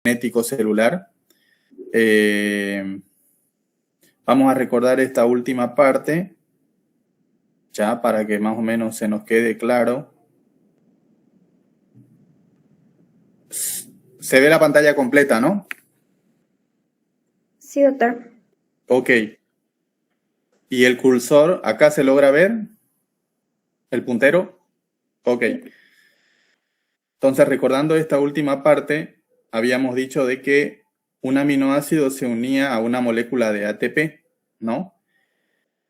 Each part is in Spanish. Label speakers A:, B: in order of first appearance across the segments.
A: genético celular. Vamos a recordar esta última parte, ya para que más o menos se nos quede claro. Se ve la pantalla completa, ¿no?
B: Sí, doctor.
A: Ok. ¿Y el cursor acá se logra ver? ¿El puntero? Ok. Entonces, recordando esta última parte, habíamos dicho de que un aminoácido se unía a una molécula de ATP, ¿no?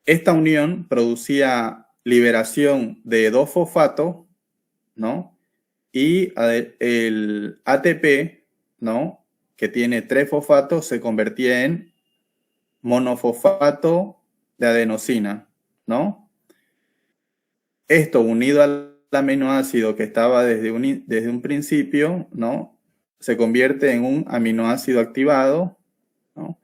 A: Esta unión producía liberación de 2-fosfato, ¿no? Y el ATP, ¿no? Que tiene 3 fosfatos, se convertía en monofosfato de adenosina, ¿no? Esto unido al aminoácido que estaba desde un principio, ¿no? Se convierte en un aminoácido activado, ¿no?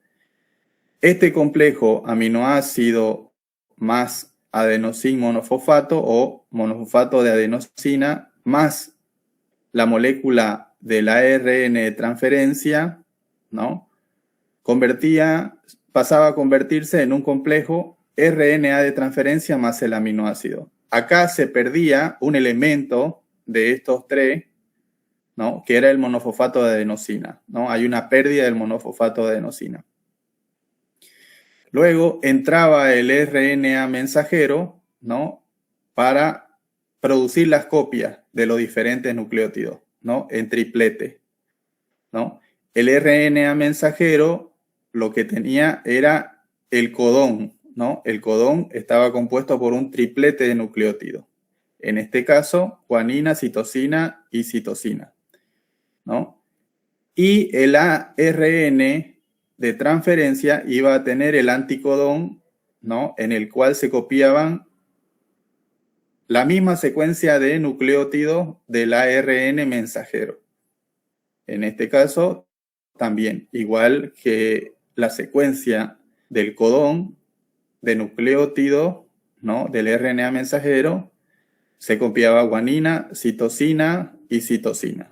A: Este complejo aminoácido más adenosín monofosfato o monofosfato de adenosina más la molécula del ARN de transferencia, ¿no? Pasaba a convertirse en un complejo RNA de transferencia más el aminoácido. Acá se perdía un elemento de estos tres, ¿no? Que era el monofosfato de adenosina, ¿no? Hay una pérdida del monofosfato de adenosina. Luego entraba el RNA mensajero, ¿no? Para producir las copias de los diferentes nucleótidos, ¿no? En triplete, ¿no? El RNA mensajero lo que tenía era el codón, ¿no? El codón estaba compuesto por un triplete de nucleótidos. En este caso, guanina, citosina y citosina, ¿no? Y el ARN de transferencia iba a tener el anticodón, ¿no? En el cual se copiaban la misma secuencia de nucleótidos del ARN mensajero. En este caso, también, igual que la secuencia del codón de nucleótido, ¿no? Del RNA mensajero, se copiaba guanina, citosina y citosina,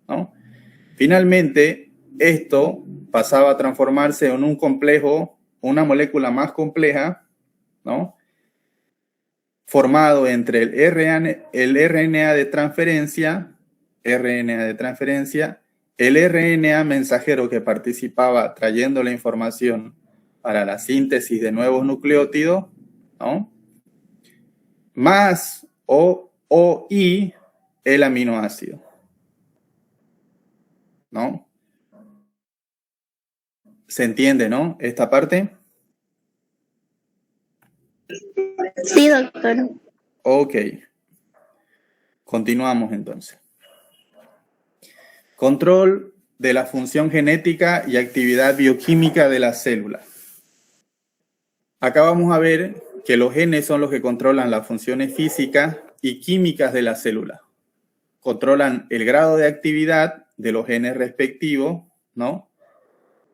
A: ¿no? Finalmente, esto pasaba a transformarse en un complejo, una molécula más compleja, ¿no? Formado entre el RNA de transferencia, el RNA mensajero que participaba trayendo la información para la síntesis de nuevos nucleótidos, ¿no? Más y el aminoácido, ¿no? ¿Se entiende, no? Esta parte.
B: Sí, doctor.
A: Ok. Continuamos entonces. Control de la función genética y actividad bioquímica de la célula. Acá vamos a ver que los genes son los que controlan las funciones físicas y químicas de la célula. Controlan el grado de actividad de los genes respectivos, ¿no?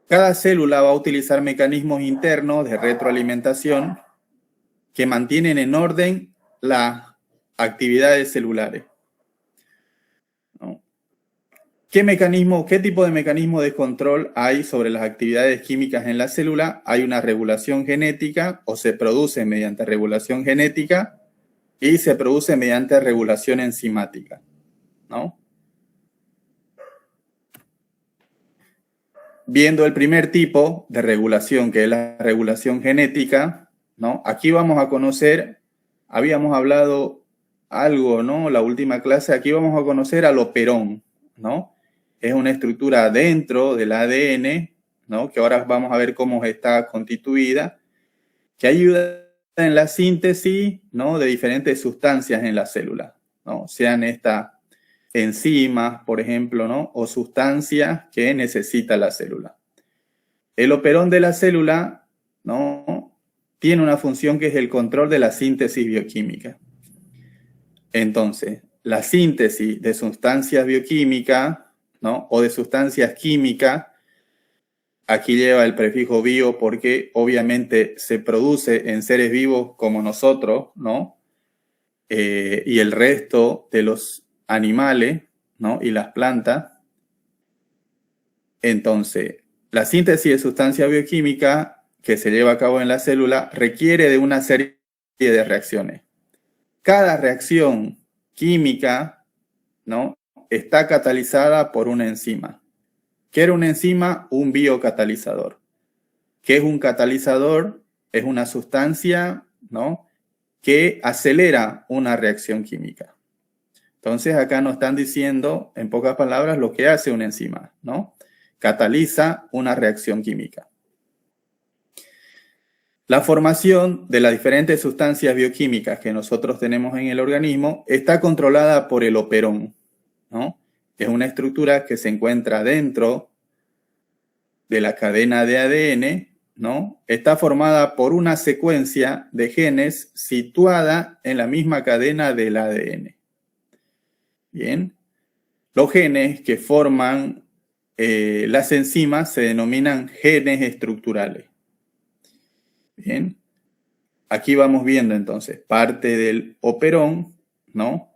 A: Cada célula va a utilizar mecanismos internos de retroalimentación que mantienen en orden las actividades celulares, ¿no? ¿Qué tipo de mecanismo de control hay sobre las actividades químicas en la célula? Hay una regulación genética o se produce mediante regulación genética y se produce mediante regulación enzimática, ¿no? Viendo el primer tipo de regulación, que es la regulación genética, ¿no? Aquí vamos a conocer, habíamos hablado algo, ¿no? La última clase, aquí vamos a conocer al operón, ¿no? Es una estructura dentro del ADN, ¿no? Que ahora vamos a ver cómo está constituida, que ayuda en la síntesis, ¿no? De diferentes sustancias en la célula, ¿no? Sean estas enzimas, por ejemplo, ¿no? O sustancias que necesita la célula. El operón de la célula, ¿no? Tiene una función que es el control de la síntesis bioquímica. Entonces, la síntesis de sustancias bioquímicas, ¿no? O de sustancias químicas, aquí lleva el prefijo bio porque obviamente se produce en seres vivos como nosotros, ¿no? Y el resto de los animales, ¿no? Y las plantas. Entonces, la síntesis de sustancia bioquímica que se lleva a cabo en la célula requiere de una serie de reacciones. Cada reacción química, ¿no?, está catalizada por una enzima. ¿Qué era una enzima? Un biocatalizador. ¿Qué es un catalizador? Es una sustancia, ¿no?, que acelera una reacción química. Entonces acá nos están diciendo, en pocas palabras, lo que hace una enzima, ¿no? Cataliza una reacción química. La formación de las diferentes sustancias bioquímicas que nosotros tenemos en el organismo está controlada por el operón, ¿no? Es una estructura que se encuentra dentro de la cadena de ADN, ¿no? Está formada por una secuencia de genes situada en la misma cadena del ADN. Bien. Los genes que forman las enzimas se denominan genes estructurales. Bien. Aquí vamos viendo entonces parte del operón, ¿no?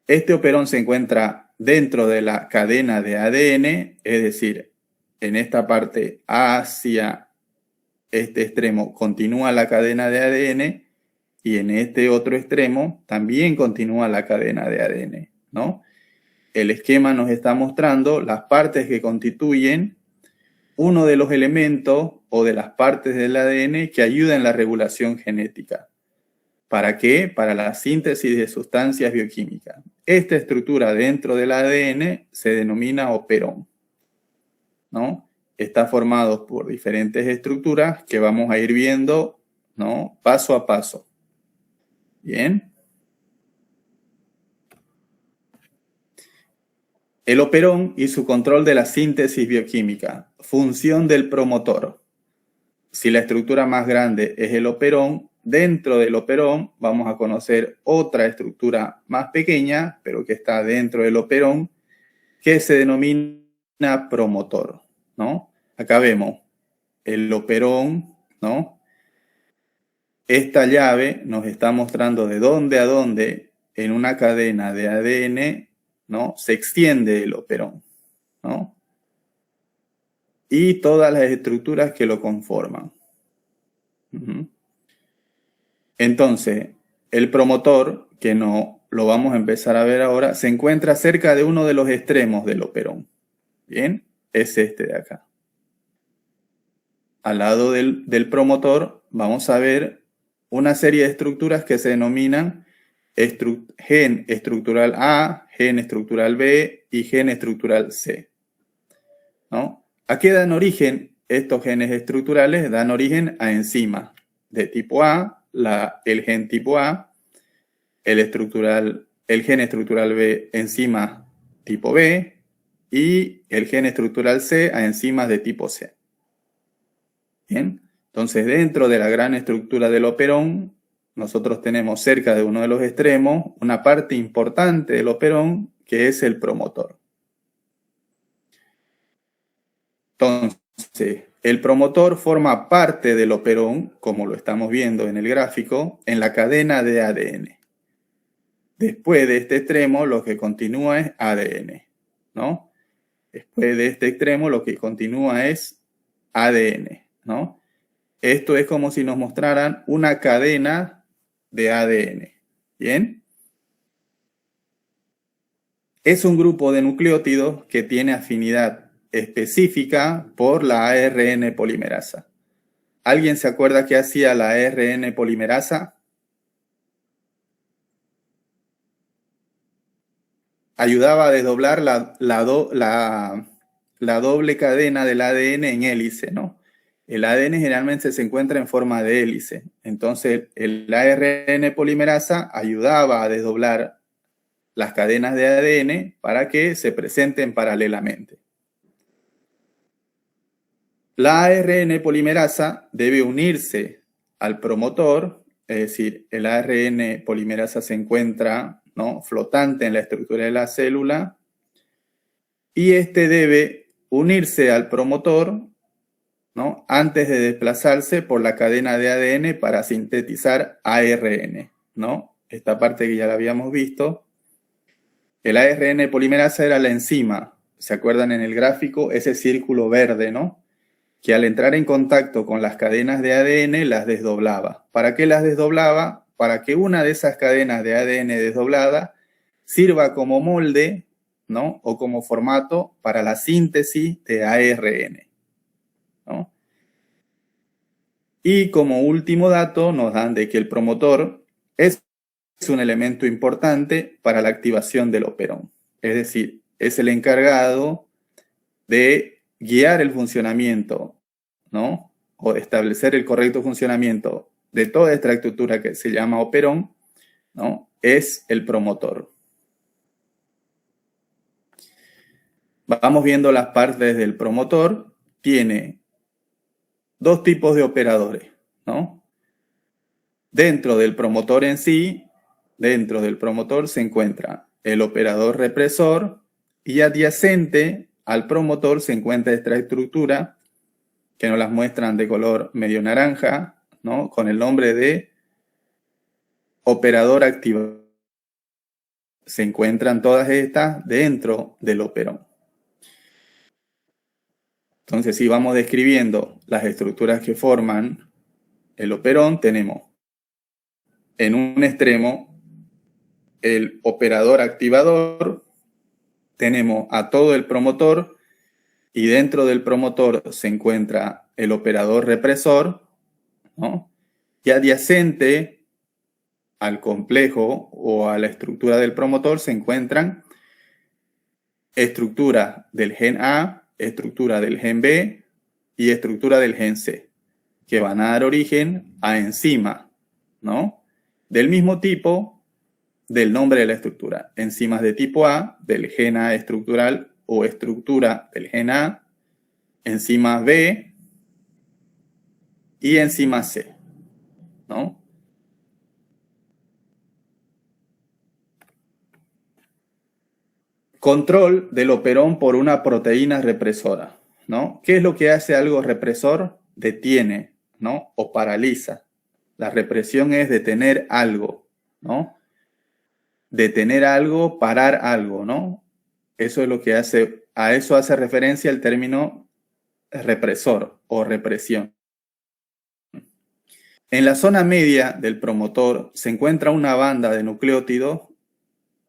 A: Este operón se encuentra dentro de la cadena de ADN, es decir, en esta parte hacia este extremo continúa la cadena de ADN y en este otro extremo también continúa la cadena de ADN, ¿no? El esquema nos está mostrando las partes que constituyen uno de los elementos o de las partes del ADN que ayudan en la regulación genética. ¿Para qué? Para la síntesis de sustancias bioquímicas. Esta estructura dentro del ADN se denomina operón, ¿no? Está formado por diferentes estructuras que vamos a ir viendo, ¿no?, paso a paso. Bien. El operón y su control de la síntesis bioquímica. Función del promotor. Si la estructura más grande es el operón, dentro del operón vamos a conocer otra estructura más pequeña, pero que está dentro del operón, que se denomina promotor, ¿no? Acá vemos el operón, ¿no? Esta llave nos está mostrando de dónde a dónde en una cadena de ADN, ¿no?, se extiende el operón, ¿no?, y todas las estructuras que lo conforman. Entonces, el promotor, que no lo vamos a empezar a ver ahora, se encuentra cerca de uno de los extremos del operón. Bien, es este de acá. Al lado del promotor vamos a ver una serie de estructuras que se denominan gen estructural A, gen estructural B y gen estructural C, ¿no? ¿A qué dan origen estos genes estructurales? Dan origen a enzimas de tipo A, el gen tipo A, el gen estructural B, enzimas tipo B, y el gen estructural C a enzimas de tipo C. Bien, entonces dentro de la gran estructura del operón, nosotros tenemos cerca de uno de los extremos una parte importante del operón que es el promotor. Entonces, el promotor forma parte del operón, como lo estamos viendo en el gráfico, en la cadena de ADN. Después de este extremo, lo que continúa es ADN, ¿no? Después de este extremo, lo que continúa es ADN, ¿no? Esto es como si nos mostraran una cadena de ADN, ¿bien? Es un grupo de nucleótidos que tiene afinidad específica por la ARN polimerasa. ¿Alguien se acuerda qué hacía la ARN polimerasa? Ayudaba a desdoblar la doble cadena del ADN en hélice, ¿no? El ADN generalmente se encuentra en forma de hélice. Entonces, el ARN polimerasa ayudaba a desdoblar las cadenas de ADN para que se presenten paralelamente. La ARN polimerasa debe unirse al promotor, es decir, el ARN polimerasa se encuentra, ¿no?, flotante en la estructura de la célula y este debe unirse al promotor, ¿no?, antes de desplazarse por la cadena de ADN para sintetizar ARN, ¿no? Esta parte que ya la habíamos visto. El ARN polimerasa era la enzima ¿se acuerdan en el gráfico? Ese círculo verde, ¿no? Que al entrar en contacto con las cadenas de ADN las desdoblaba. ¿Para qué las desdoblaba? Para que una de esas cadenas de ADN desdoblada sirva como molde, ¿no? O como formato para la síntesis de ARN, ¿no? Y como último dato nos dan de que el promotor es un elemento importante para la activación del operón. Es decir, es el encargado de guiar el funcionamiento, ¿no? O de establecer el correcto funcionamiento de toda esta estructura que se llama operón, ¿no? Es el promotor. Vamos viendo las partes del promotor. Tiene dos tipos de operadores, ¿no? Dentro del promotor en sí, dentro del promotor se encuentra el operador represor y adyacente al promotor se encuentra esta estructura que nos las muestran de color medio naranja, ¿no? Con el nombre de operador activador. Se encuentran todas estas dentro del operón. Entonces, si vamos describiendo las estructuras que forman el operón, tenemos en un extremo el operador activador, tenemos a todo el promotor y dentro del promotor se encuentra el operador represor, ¿no? Y adyacente al complejo o a la estructura del promotor se encuentran estructura del gen A, estructura del gen B y estructura del gen C, que van a dar origen a enzimas, ¿no? Del mismo tipo del nombre de la estructura. Enzimas de tipo A, del gen A estructural o estructura del gen A, enzimas B y enzimas C, ¿no? Control del operón por una proteína represora, ¿no? ¿Qué es lo que hace algo represor? Detiene, ¿no? O paraliza. La represión es detener algo, ¿no? Detener algo, parar algo, ¿no? Eso es lo que hace, a eso hace referencia el término represor o represión. En la zona media del promotor se encuentra una banda de nucleótidos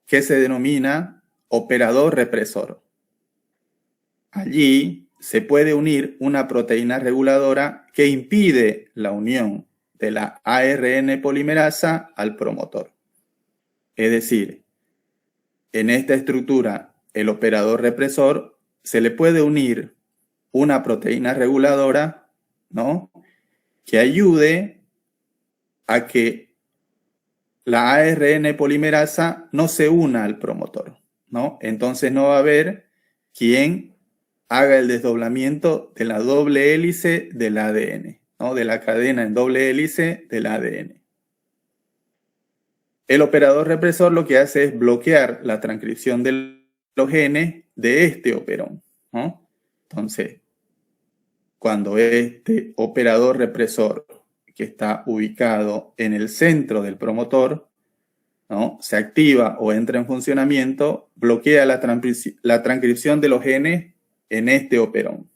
A: que se denomina operador represor. Allí se puede unir una proteína reguladora que impide la unión de la ARN polimerasa al promotor. Es decir, en esta estructura, el operador represor se le puede unir una proteína reguladora, ¿no? Que ayude a que la ARN polimerasa no se una al promotor, ¿no? Entonces no va a haber quien haga el desdoblamiento de la doble hélice del ADN, ¿no? De la cadena en doble hélice del ADN. El operador represor lo que hace es bloquear la transcripción de los genes de este operón, ¿no? Entonces, cuando este operador represor, que está ubicado en el centro del promotor, ¿no? Se activa o entra en funcionamiento, bloquea la transcripción de los genes en este operón.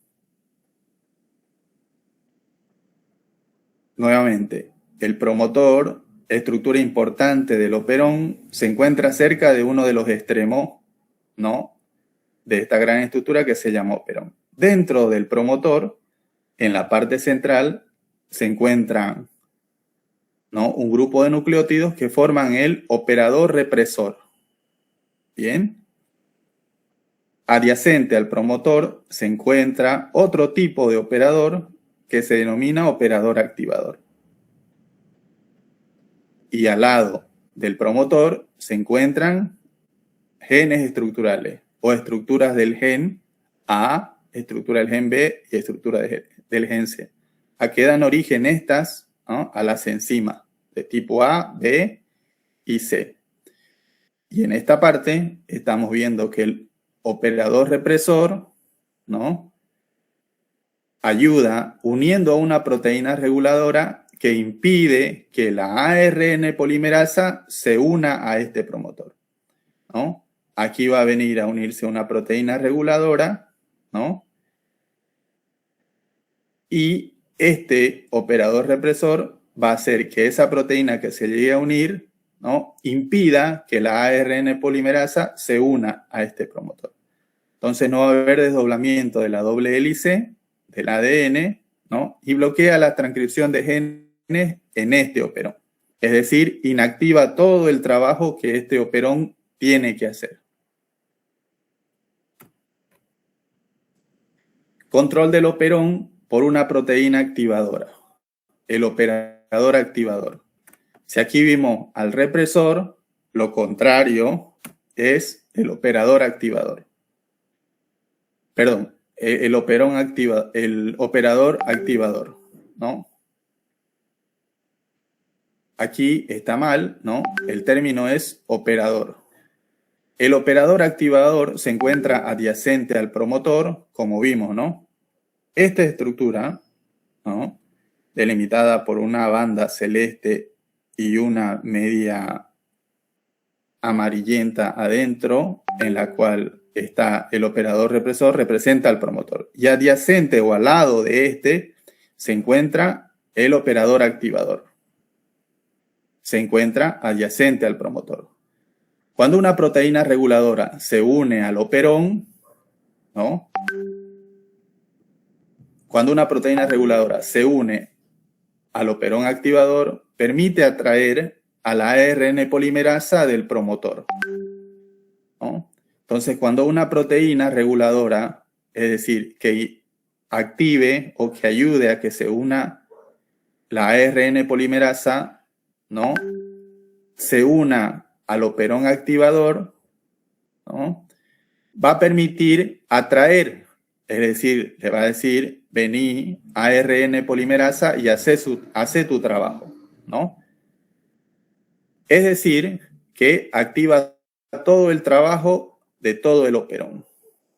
A: Nuevamente, el promotor, estructura importante del operón, se encuentra cerca de uno de los extremos, ¿no? De esta gran estructura que se llama operón. Dentro del promotor, en la parte central, se encuentran, ¿no? Un grupo de nucleótidos que forman el operador represor. Bien. Adyacente al promotor se encuentra otro tipo de operador que se denomina operador activador. Y al lado del promotor se encuentran genes estructurales o estructuras del gen A, estructura del gen B y estructura del gen C. ¿A qué dan origen estas? ¿No? A las enzimas de tipo A, B y C. Y en esta parte estamos viendo que el operador represor, ¿no? Ayuda uniendo a una proteína reguladora que impide que la ARN polimerasa se una a este promotor, ¿no? aquí va a venir a unirse una proteína reguladora, ¿no? Y este operador represor va a hacer que esa proteína que se llegue a unir, ¿no?, impida que la ARN polimerasa se una a este promotor. Entonces no va a haber desdoblamiento de la doble hélice del ADN, ¿no?, y bloquea la transcripción de genes en este operón. Es decir, inactiva todo el trabajo que este operón tiene que hacer. Control del operón por una proteína activadora, el operador activador. Si aquí vimos al represor, lo contrario es el operador activador. Perdón, el operador activador, ¿no? Aquí está mal, ¿no? El término es operador. El operador activador se encuentra adyacente al promotor, como vimos, ¿no? Esta estructura, ¿no?, delimitada por una banda celeste y una media amarillenta adentro, en la cual está el operador represor, representa al promotor. Y adyacente o al lado de este se encuentra el operador activador. Se encuentra adyacente al promotor. Cuando una proteína reguladora se une al operón, ¿no?, cuando una proteína reguladora se une al operón activador, permite atraer a la ARN polimerasa del promotor, ¿no? Entonces, cuando una proteína reguladora, es decir, que active o que ayude a que se una la ARN polimerasa, ¿no?, se una al operón activador, ¿no?, va a permitir atraer, es decir, le va a decir, vení ARN polimerasa y hace tu trabajo, ¿no? Es decir, que activa todo el trabajo de todo el operón.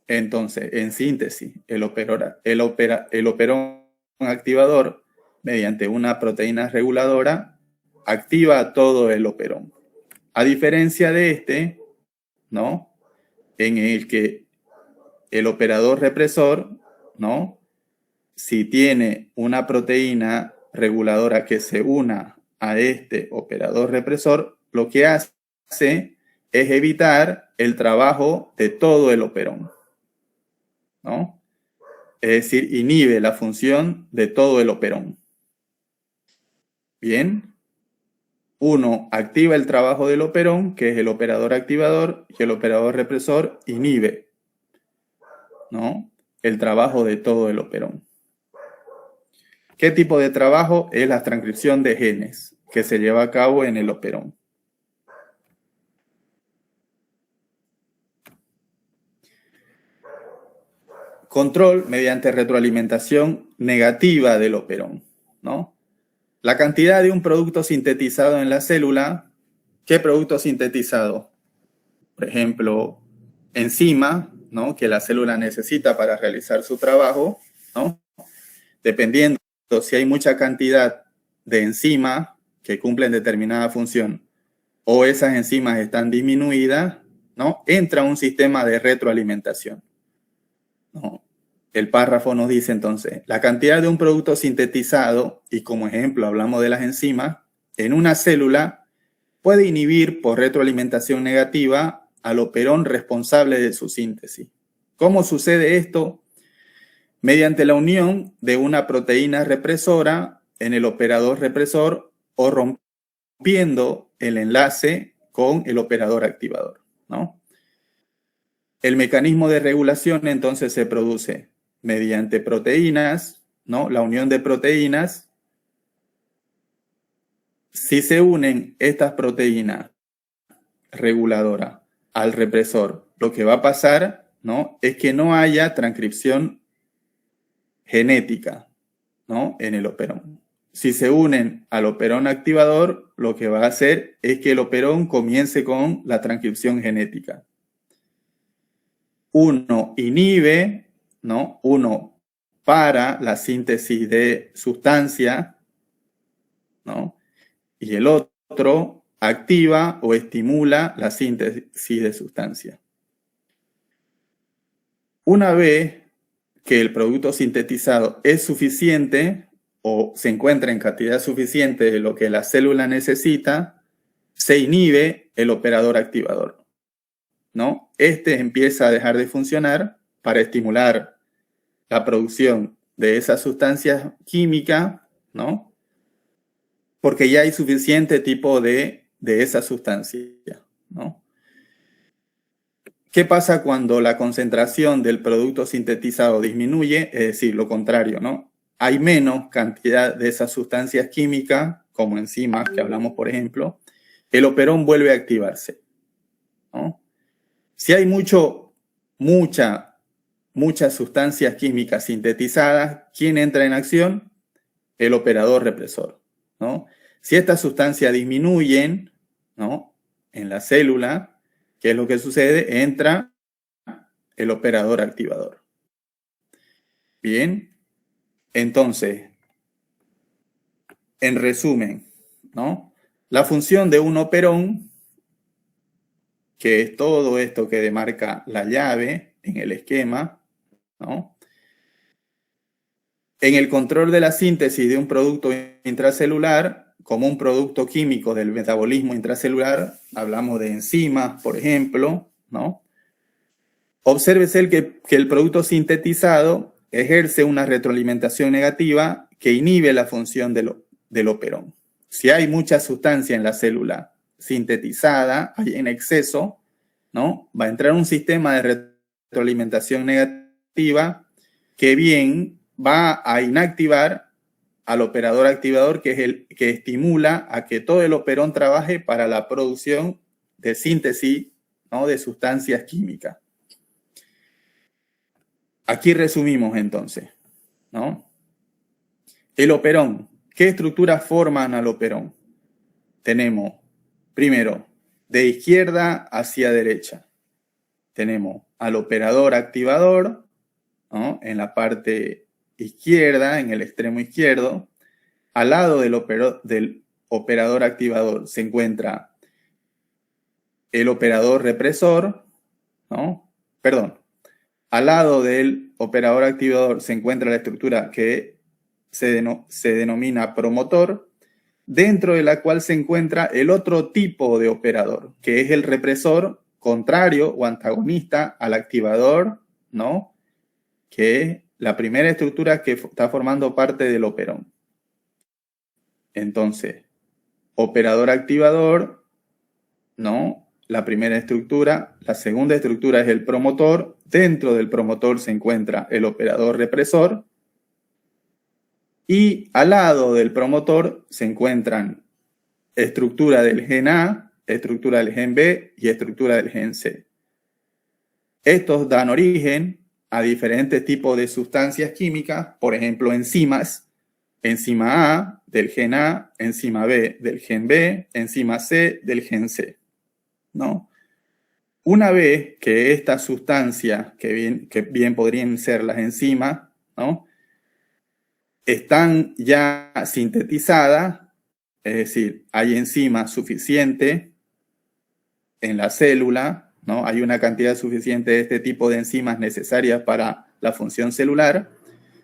A: Entonces, en síntesis, el operón activador, mediante una proteína reguladora, activa todo el operón. A diferencia de este, ¿no?, en el que el operador represor, ¿no?, si tiene una proteína reguladora que se una a este operador represor, lo que hace es evitar el trabajo de todo el operón, ¿no? Es decir, inhibe la función de todo el operón. Bien. Uno activa el trabajo del operón, que es el operador activador, y el operador represor inhibe, ¿no?, el trabajo de todo el operón. ¿Qué tipo de trabajo? Es la transcripción de genes que se lleva a cabo en el operón. Control mediante retroalimentación negativa del operón, ¿no? La cantidad de un producto sintetizado en la célula. ¿Qué producto sintetizado? Por ejemplo, enzima, ¿no?, que la célula necesita para realizar su trabajo, ¿no? Dependiendo si hay mucha cantidad de enzimas que cumplen determinada función o esas enzimas están disminuidas, ¿no?, entra un sistema de retroalimentación, ¿no? El párrafo nos dice entonces, la cantidad de un producto sintetizado, y como ejemplo hablamos de las enzimas, en una célula puede inhibir por retroalimentación negativa al operón responsable de su síntesis. ¿Cómo sucede esto? Mediante la unión de una proteína represora en el operador represor o rompiendo el enlace con el operador activador, ¿no? El mecanismo de regulación entonces se produce mediante proteínas, ¿no?, la unión de proteínas. Si se unen estas proteínas reguladoras al represor, lo que va a pasar, ¿no?, es que no haya transcripción genética, ¿no?, en el operón. Si se unen al operón activador, lo que va a hacer es que el operón comience con la transcripción genética. Uno inhibe, ¿no?, uno para la síntesis de sustancia, ¿no?, y el otro activa o estimula la síntesis de sustancia. Una vez que el producto sintetizado es suficiente o se encuentra en cantidad suficiente de lo que la célula necesita, se inhibe el operador activador, ¿no? Este empieza a dejar de funcionar para estimular la producción de esa sustancia química, ¿no? Porque ya hay suficiente tipo de esa sustancia, ¿no? ¿Qué pasa cuando la concentración del producto sintetizado disminuye? Es decir, lo contrario, ¿no? Hay menos cantidad de esas sustancias químicas, como enzimas, que hablamos, por ejemplo, el operón vuelve a activarse, ¿no? Si hay muchas sustancias químicas sintetizadas, ¿quién entra en acción? El operador represor, ¿no? Si estas sustancias disminuyen, ¿no? En la célula, ¿qué es lo que sucede? Entra el operador activador. Bien, entonces, en resumen, ¿no? La función de un operón, que es todo esto que demarca la llave en el esquema, ¿no? En el control de la síntesis de un producto intracelular, como un producto químico del metabolismo intracelular, hablamos de enzimas, por ejemplo, ¿no? Obsérvese que el producto sintetizado ejerce una retroalimentación negativa que inhibe la función del operón. Si hay mucha sustancia en la célula sintetizada, hay en exceso, ¿no? Va a entrar un sistema de retroalimentación negativa que bien va a inactivar al operador activador, que es el que estimula a que todo el operón trabaje para la producción de síntesis, ¿no? De sustancias químicas. Aquí resumimos entonces, ¿no? El operón. ¿Qué estructuras forman al operón? Tenemos, primero, de izquierda hacia derecha. Tenemos al operador activador, ¿no? En la parte izquierda, en el extremo izquierdo. Al lado del operador activador se encuentra el operador represor, ¿no? Perdón. Al lado del operador activador se encuentra la estructura que se denomina promotor, dentro de la cual se encuentra el otro tipo de operador, que es el represor contrario o antagonista al activador, ¿no? Que es la primera estructura que está formando parte del operón. Entonces, operador activador, ¿no? La primera estructura. La segunda estructura es el promotor. Dentro del promotor se encuentra el operador represor. Y al lado del promotor se encuentran estructura del gen A, estructura del gen B y estructura del gen C. Estos dan origen a diferentes tipos de sustancias químicas, por ejemplo, enzimas. Enzima A del gen A, enzima B del gen B, enzima C del gen C, ¿no? Una vez que estas sustancias, que bien podrían ser las enzimas, ¿no? Están ya sintetizadas, es decir, hay enzimas suficientes en la célula, ¿no? Hay una cantidad suficiente de este tipo de enzimas necesarias para la función celular,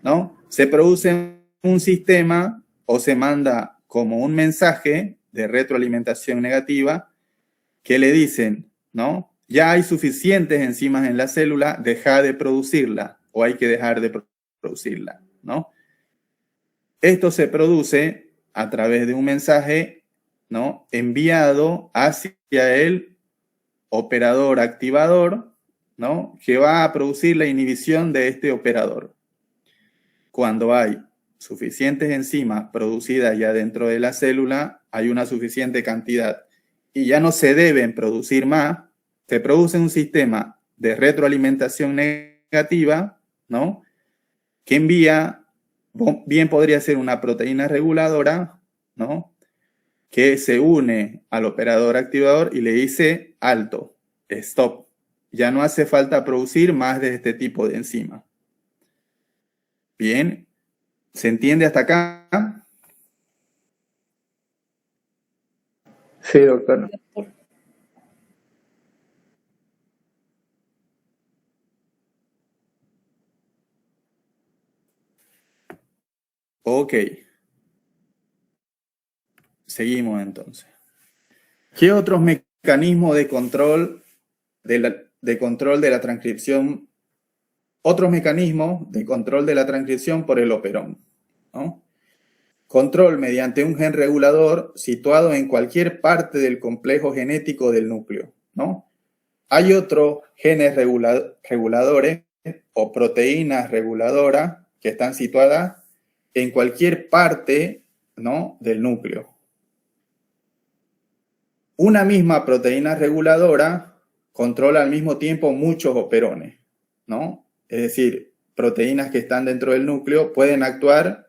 A: ¿no? Se produce un sistema o se manda como un mensaje de retroalimentación negativa que le dicen, ¿no? Ya hay suficientes enzimas en la célula, deja de producirla o hay que dejar de producirla, ¿no? Esto se produce a través de un mensaje, ¿no? Enviado hacia el operador activador, ¿no? Que va a producir la inhibición de este operador. Cuando hay suficientes enzimas producidas ya dentro de la célula, hay una suficiente cantidad y ya no se deben producir más, se produce un sistema de retroalimentación negativa, ¿no? Que envía, bien podría ser una proteína reguladora, ¿no? Que se une al operador activador y le dice alto, stop. Ya no hace falta producir más de este tipo de enzima. Bien, ¿se entiende hasta acá?
C: Sí, doctor.
B: Doctor. 。
A: Ok. Seguimos entonces. ¿Qué otros mecanismos de control de la transcripción? Otros mecanismos de control de la transcripción por el operón, ¿no? Control mediante un gen regulador situado en cualquier parte del complejo genético del núcleo, ¿no? Hay otros genes reguladores o proteínas reguladoras que están situadas en cualquier parte, ¿no?, del núcleo. Una misma proteína reguladora controla al mismo tiempo muchos operones, ¿no? Es decir, proteínas que están dentro del núcleo pueden actuar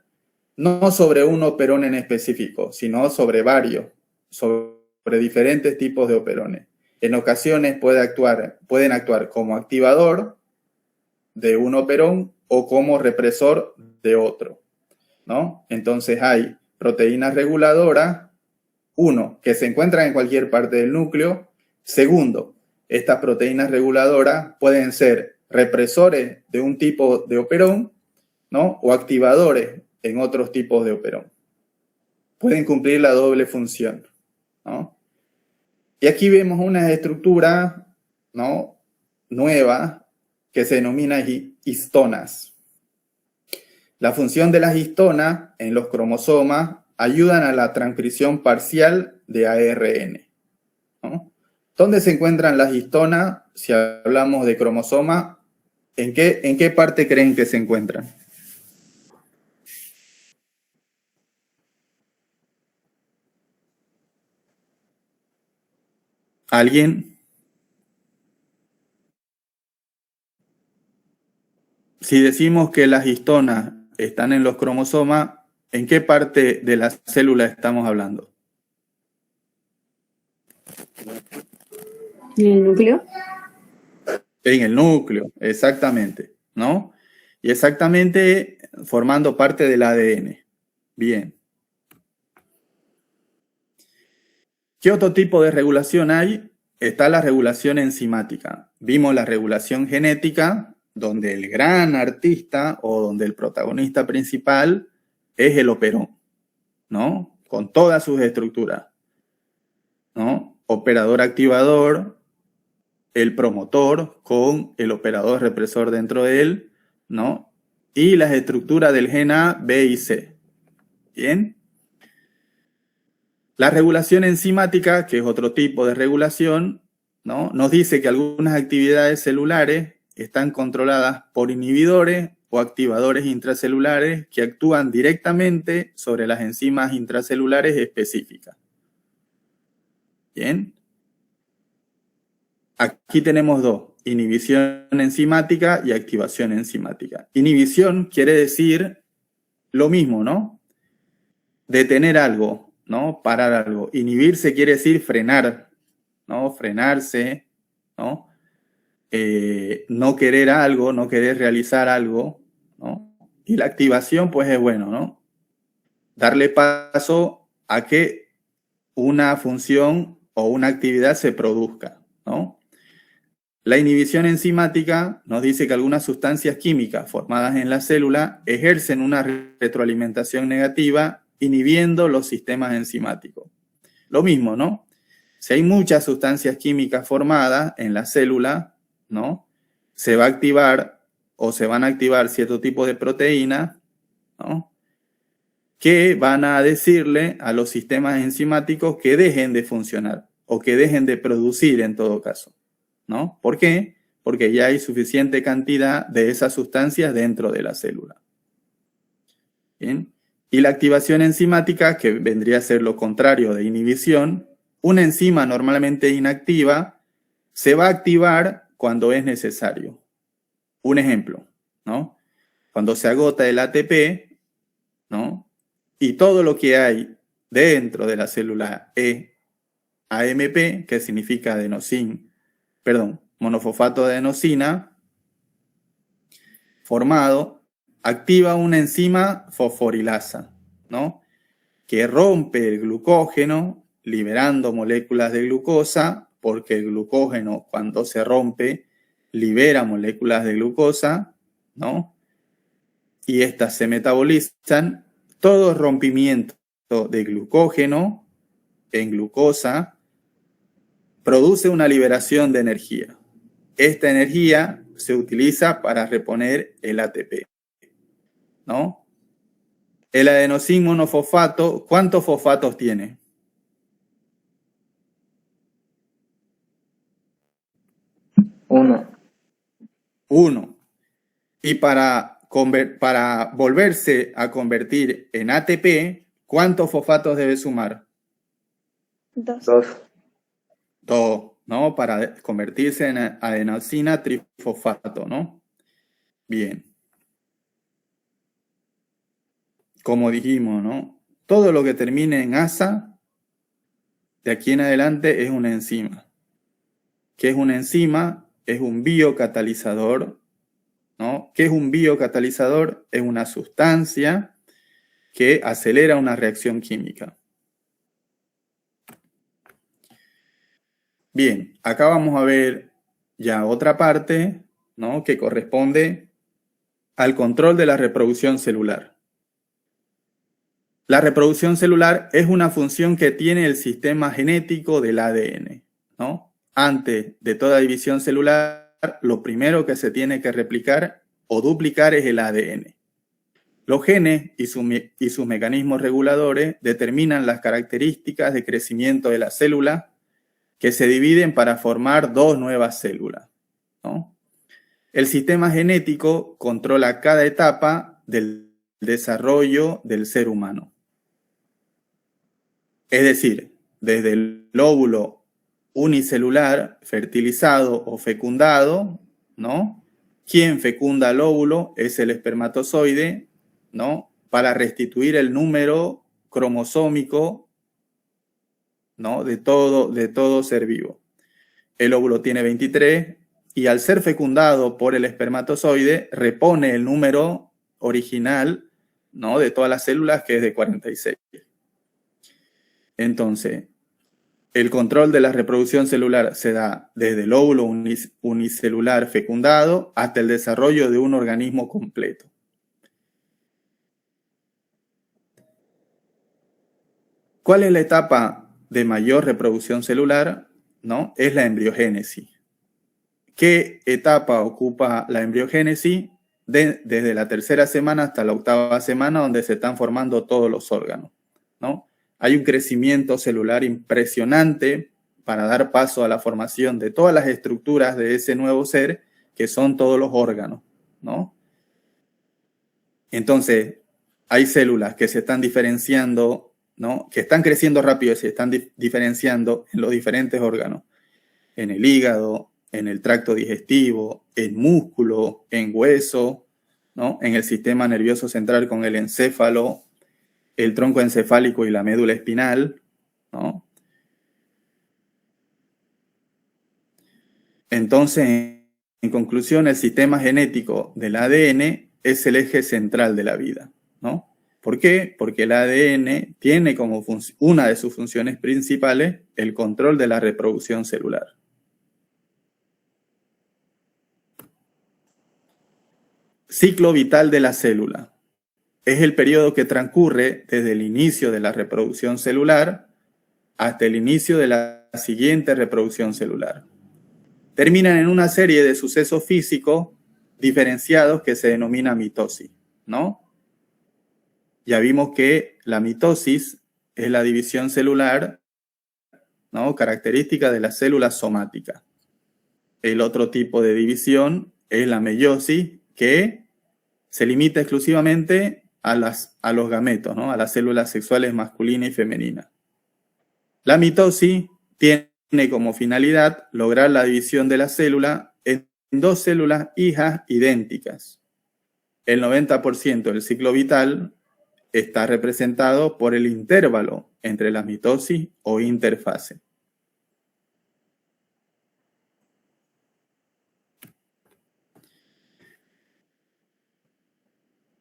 A: no sobre un operón en específico, sino sobre varios, sobre diferentes tipos de operones. En ocasiones pueden actuar como activador de un operón o como represor de otro, ¿no? Entonces hay proteínas reguladoras, uno, que se encuentran en cualquier parte del núcleo. Segundo, estas proteínas reguladoras pueden ser represores de un tipo de operón, ¿no?, o activadores en otros tipos de operón. Pueden cumplir la doble función, ¿no? Y aquí vemos una estructura, ¿no?, nueva que se denomina histonas. La función de las histonas en los cromosomas ayudan a la transcripción parcial de ARN, ¿no? ¿Dónde se encuentran las histonas si hablamos de cromosoma? ¿En qué parte creen que se encuentran? ¿Alguien? Si decimos que las histonas están en los cromosomas, ¿en qué parte de la célula estamos hablando?
D: ¿En el núcleo?
A: En el núcleo, exactamente, ¿no? Y exactamente formando parte del ADN. Bien. ¿Qué otro tipo de regulación hay? Está la regulación enzimática. Vimos la regulación genética, donde el gran artista o donde el protagonista principal es el operón, ¿no? Con todas sus estructuras, ¿no? Operador activador, el promotor con el operador represor dentro de él, ¿no? Y las estructuras del gen A, B y C. ¿Bien? La regulación enzimática, que es otro tipo de regulación, ¿no?, nos dice que algunas actividades celulares están controladas por inhibidores o activadores intracelulares que actúan directamente sobre las enzimas intracelulares específicas. ¿Bien? Aquí tenemos dos, inhibición enzimática y activación enzimática. Inhibición quiere decir lo mismo, ¿no? Detener algo, ¿no? Parar algo. Inhibirse quiere decir frenar, ¿no? Frenarse, ¿no? No querer algo, no querer realizar algo, ¿no? Y la activación, pues es bueno, ¿no? Darle paso a que una función o una actividad se produzca, ¿no? La inhibición enzimática nos dice que algunas sustancias químicas formadas en la célula ejercen una retroalimentación negativa inhibiendo los sistemas enzimáticos. Lo mismo, ¿no? Si hay muchas sustancias químicas formadas en la célula, ¿no?, se va a activar o se van a activar cierto tipo de proteínas, ¿no?, que van a decirle a los sistemas enzimáticos que dejen de funcionar o que dejen de producir en todo caso, ¿no? ¿Por qué? Porque ya hay suficiente cantidad de esas sustancias dentro de la célula. ¿Bien? Y la activación enzimática, que vendría a ser lo contrario de inhibición, una enzima normalmente inactiva se va a activar cuando es necesario. Un ejemplo, ¿no? Cuando se agota el ATP, ¿no?, y todo lo que hay dentro de la célula AMP, que significa monofosfato de adenosina, formado, activa una enzima fosforilasa, ¿no?, que rompe el glucógeno, liberando moléculas de glucosa, porque el glucógeno, cuando se rompe, libera moléculas de glucosa, ¿no? Y estas se metabolizan todo rompimiento de glucógeno en glucosa produce una liberación de energía. Esta energía se utiliza para reponer el ATP, ¿no? El adenosín monofosfato, ¿cuántos fosfatos tiene? Uno. Y para volverse a convertir en ATP, ¿cuántos fosfatos debe sumar?
B: 2.
A: 2, ¿no? Para convertirse en adenosina trifosfato, ¿no? Bien. Como dijimos, ¿no? Todo lo que termine en asa, de aquí en adelante es una enzima. ¿Qué es una enzima? Es un biocatalizador, ¿no? ¿Qué es un biocatalizador? Es una sustancia que acelera una reacción química. Bien, acá vamos a ver ya otra parte, ¿no? Que corresponde al control de la reproducción celular. La reproducción celular es una función que tiene el sistema genético del ADN, ¿no? Antes de toda división celular, lo primero que se tiene que replicar o duplicar es el ADN. Los genes y sus mecanismos reguladores determinan las características de crecimiento de la célula que se dividen para formar dos nuevas células, ¿no? El sistema genético controla cada etapa del desarrollo del ser humano. Es decir, desde el óvulo unicelular, fertilizado o fecundado, ¿no? Quien fecunda el óvulo es el espermatozoide, ¿no? Para restituir el número cromosómico, ¿no? de todo ser vivo. El óvulo tiene 23 y al ser fecundado por el espermatozoide repone el número original, ¿no? de todas las células, que es de 46. Entonces, el control de la reproducción celular se da desde el óvulo unicelular fecundado hasta el desarrollo de un organismo completo. ¿Cuál es la etapa de mayor reproducción celular? ¿No? Es la embriogénesis. ¿Qué etapa ocupa la embriogénesis? Desde la tercera semana hasta la octava semana, donde se están formando todos los órganos, ¿no? Hay un crecimiento celular impresionante para dar paso a la formación de todas las estructuras de ese nuevo ser, que son todos los órganos, ¿no? Entonces, hay células que se están diferenciando, ¿no? Que están creciendo rápido y se están diferenciando en los diferentes órganos. En el hígado, en el tracto digestivo, en músculo, en hueso, ¿no? En el sistema nervioso central con el encéfalo, el tronco encefálico y la médula espinal, ¿no? Entonces, en conclusión, el sistema genético del ADN es el eje central de la vida, ¿no? ¿Por qué? Porque el ADN tiene como una de sus funciones principales el control de la reproducción celular. Ciclo vital de la célula. Es el periodo que transcurre desde el inicio de la reproducción celular hasta el inicio de la siguiente reproducción celular. Terminan en una serie de sucesos físicos diferenciados que se denomina mitosis, ¿no? Ya vimos que la mitosis es la división celular, ¿no? Característica de las células somáticas. El otro tipo de división es la meiosis, que se limita exclusivamente a los gametos, ¿no? A las células sexuales masculina y femenina. La mitosis tiene como finalidad lograr la división de la célula en dos células hijas idénticas. El 90% del ciclo vital está representado por el intervalo entre la mitosis o interfase.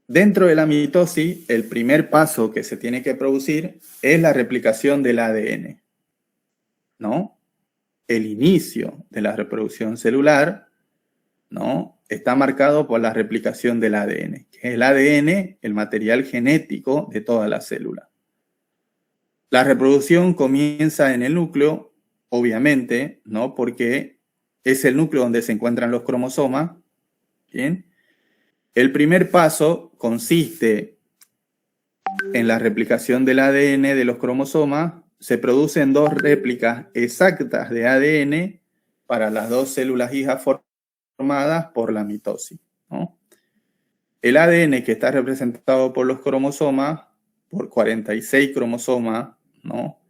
A: Dentro de la mitosis, el primer paso que se tiene que producir es la replicación del ADN, ¿no? El inicio de la reproducción celular, ¿no? está marcado por la replicación del ADN. El ADN, el material genético de toda la célula. La reproducción comienza en el núcleo, obviamente, ¿no? Porque es el núcleo donde se encuentran los cromosomas. Bien. El primer paso consiste en la replicación del ADN de los cromosomas. Se producen 2 réplicas exactas de ADN para las 2 células hijas formadas por la mitosis, ¿no? El ADN que está representado por los cromosomas, por 46 cromosomas, ¿no?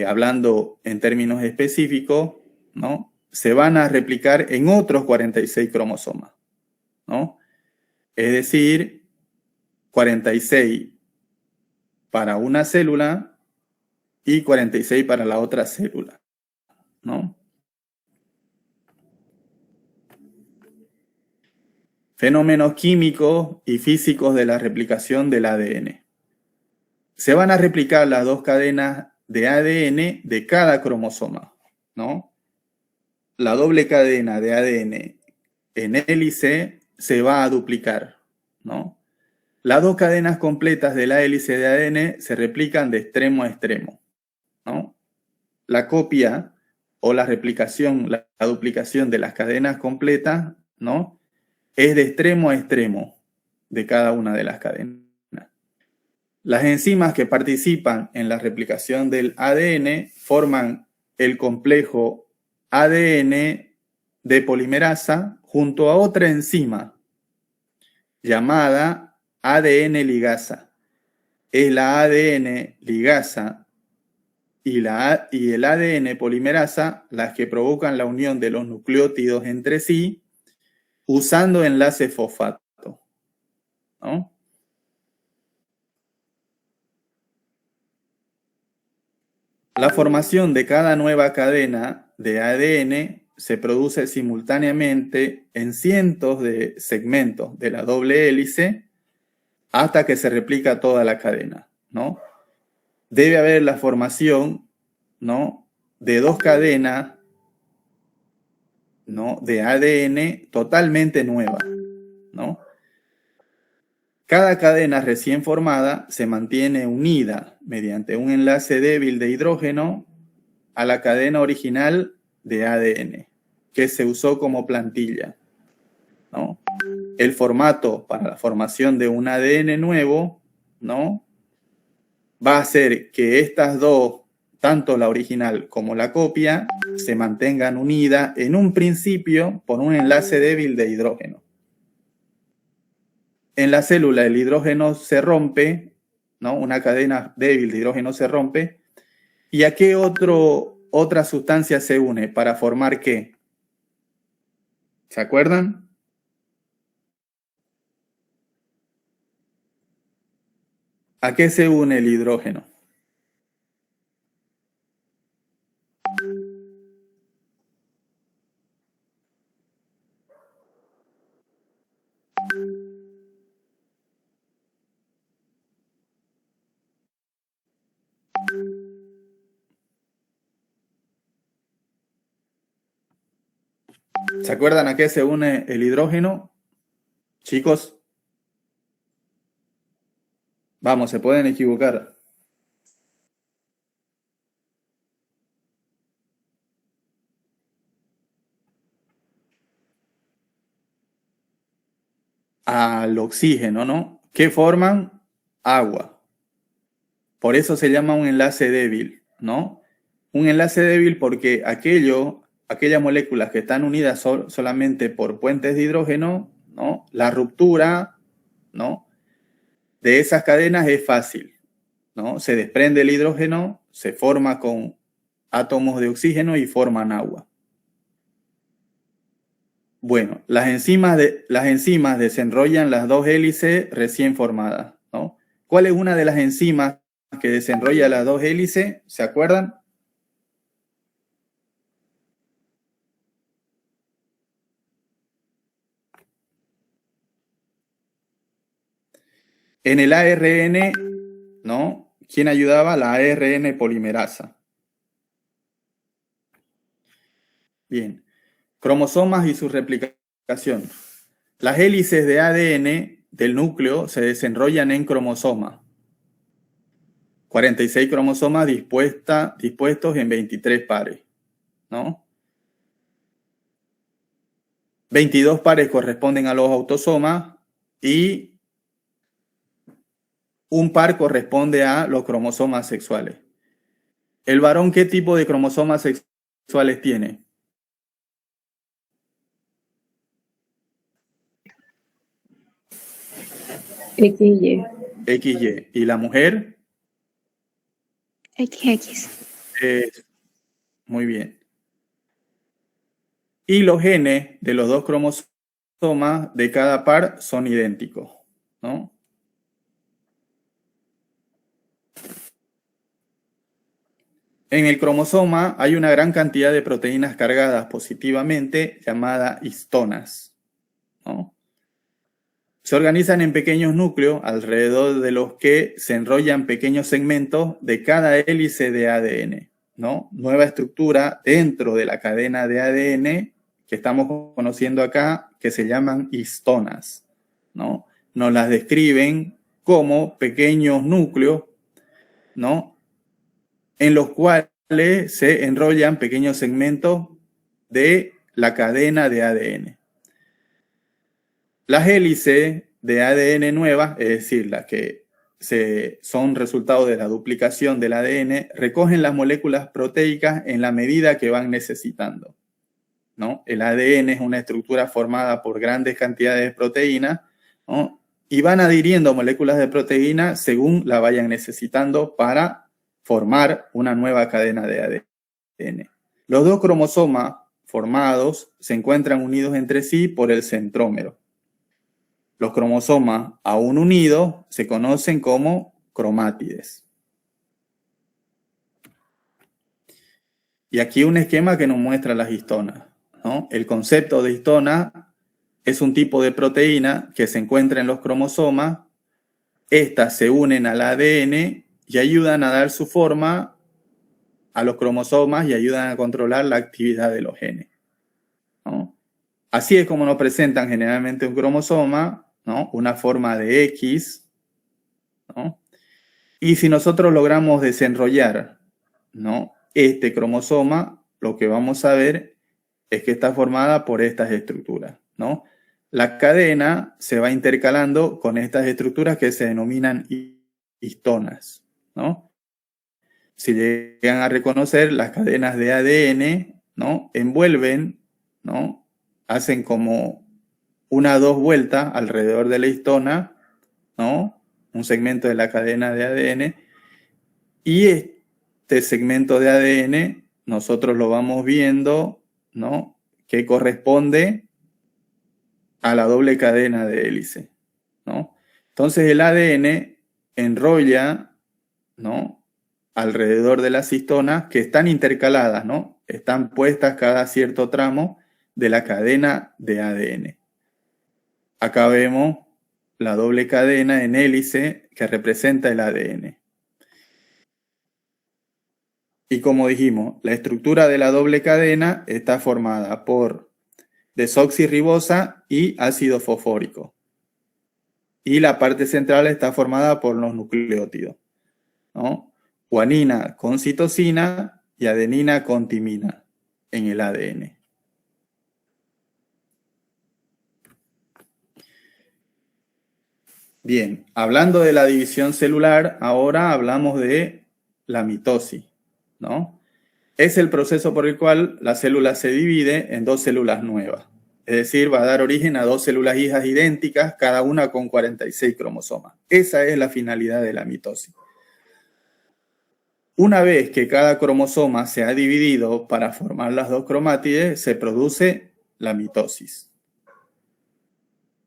A: Hablando en términos específicos, ¿no? Se van a replicar en otros 46 cromosomas, ¿no? Es decir, 46 para una célula y 46 para la otra célula, ¿no? Fenómenos químicos y físicos de la replicación del ADN. Se van a replicar las 2 cadenas de ADN de cada cromosoma, ¿no? La doble cadena de ADN en hélice se va a duplicar, ¿no? Las 2 cadenas completas de la hélice de ADN se replican de extremo a extremo, ¿no? La copia o la replicación, la duplicación de las cadenas completas, ¿no? Es de extremo a extremo de cada una de las cadenas. Las enzimas que participan en la replicación del ADN forman el complejo ADN de polimerasa junto a otra enzima llamada ADN ligasa. Es la ADN ligasa y el ADN polimerasa las que provocan la unión de los nucleótidos entre sí usando enlace fosfato, ¿no? La formación de cada nueva cadena de ADN se produce simultáneamente en cientos de segmentos de la doble hélice hasta que se replica toda la cadena, ¿no? Debe haber la formación, ¿no?, de 2 cadenas, ¿no?, de ADN totalmente nuevas, ¿no? Cada cadena recién formada se mantiene unida mediante un enlace débil de hidrógeno a la cadena original de ADN que se usó como plantilla, ¿no? El formato para la formación de un ADN nuevo, ¿no?, va a hacer que estas 2, tanto la original como la copia, se mantengan unidas en un principio por un enlace débil de hidrógeno. En la célula el hidrógeno se rompe, ¿no? Una cadena débil de hidrógeno se rompe. ¿Y a qué otra sustancia se une para formar qué? ¿Se acuerdan? ¿A qué se une el hidrógeno? ¿Se acuerdan a qué se une el hidrógeno? Chicos, vamos, se pueden equivocar. Al oxígeno, ¿no? ¿Qué forman? Agua. Por eso se llama un enlace débil, ¿no? Un enlace débil porque aquellas moléculas que están unidas solamente por puentes de hidrógeno, ¿no?, la ruptura, ¿no?, de esas cadenas es fácil, ¿no? Se desprende el hidrógeno, se forma con átomos de oxígeno y forman agua. Bueno, las enzimas desenrollan las 2 hélices recién formadas, ¿no? ¿Cuál es una de las enzimas que desenrolla las 2 hélices? ¿Se acuerdan? En el ARN, ¿no?, ¿quién ayudaba? La ARN polimerasa. Bien. Cromosomas y su replicación Las hélices de ADN del núcleo se desenrollan en cromosomas. 46 cromosomas dispuestos en 23 pares, ¿no? 22 pares corresponden a los autosomas y un par corresponde a los cromosomas sexuales. ¿El varón qué tipo de cromosomas sexuales tiene?
B: XY.
A: XY. ¿Y la mujer?
B: XX.
A: Muy bien. Y los genes de los dos cromosomas de cada par son idénticos, ¿no? En el cromosoma hay una gran cantidad de proteínas cargadas positivamente llamadas histonas, ¿no? Se organizan en pequeños núcleos alrededor de los que se enrollan pequeños segmentos de cada hélice de ADN, ¿no? Nueva estructura dentro de la cadena de ADN que estamos conociendo acá, que se llaman histonas, ¿no? Nos las describen como pequeños núcleos, ¿no? En los cuales se enrollan pequeños segmentos de la cadena de ADN. Las hélices de ADN nuevas, es decir, las que son resultado de la duplicación del ADN, recogen las moléculas proteicas en la medida que van necesitando, ¿no? El ADN es una estructura formada por grandes cantidades de proteínas, ¿no? Y van adhiriendo moléculas de proteína según la vayan necesitando para formar una nueva cadena de ADN. Los dos cromosomas formados se encuentran unidos entre sí por el centrómero. Los cromosomas aún unidos se conocen como cromátides. Y aquí un esquema que nos muestra las histonas, ¿no? El concepto de histona es un tipo de proteína que se encuentra en los cromosomas. Estas se unen al ADN y ayudan a dar su forma a los cromosomas y ayudan a controlar la actividad de los genes, ¿no? Así es como nos presentan generalmente un cromosoma, ¿no? Una forma de X, ¿no? Y si nosotros logramos desenrollar, ¿no? Este cromosoma, lo que vamos a ver es que está formada por estas estructuras, ¿no? La cadena se va intercalando con estas estructuras que se denominan histonas, ¿no? Si llegan a reconocer, las cadenas de ADN, ¿no? Envuelven, ¿no? Hacen como una o dos vueltas alrededor de la histona, ¿no? Un segmento de la cadena de ADN. Y este segmento de ADN nosotros lo vamos viendo, ¿no? Que corresponde a la doble cadena de hélice, ¿no? Entonces el ADN enrolla, ¿no? Alrededor de las histonas que están intercaladas, ¿no? Están puestas cada cierto tramo de la cadena de ADN. Acá vemos la doble cadena en hélice que representa el ADN. Y como dijimos, la estructura de la doble cadena está formada por desoxirribosa y ácido fosfórico. Y la parte central está formada por los nucleótidos, ¿no? Guanina con citosina y adenina con timina en el ADN. Bien, hablando de la división celular, ahora hablamos de la mitosis, ¿no? Es el proceso por el cual la célula se divide en dos células nuevas. Es decir, va a dar origen a dos células hijas idénticas, cada una con 46 cromosomas. Esa es la finalidad de la mitosis. Una vez que cada cromosoma se ha dividido para formar las dos cromátides, se produce la mitosis.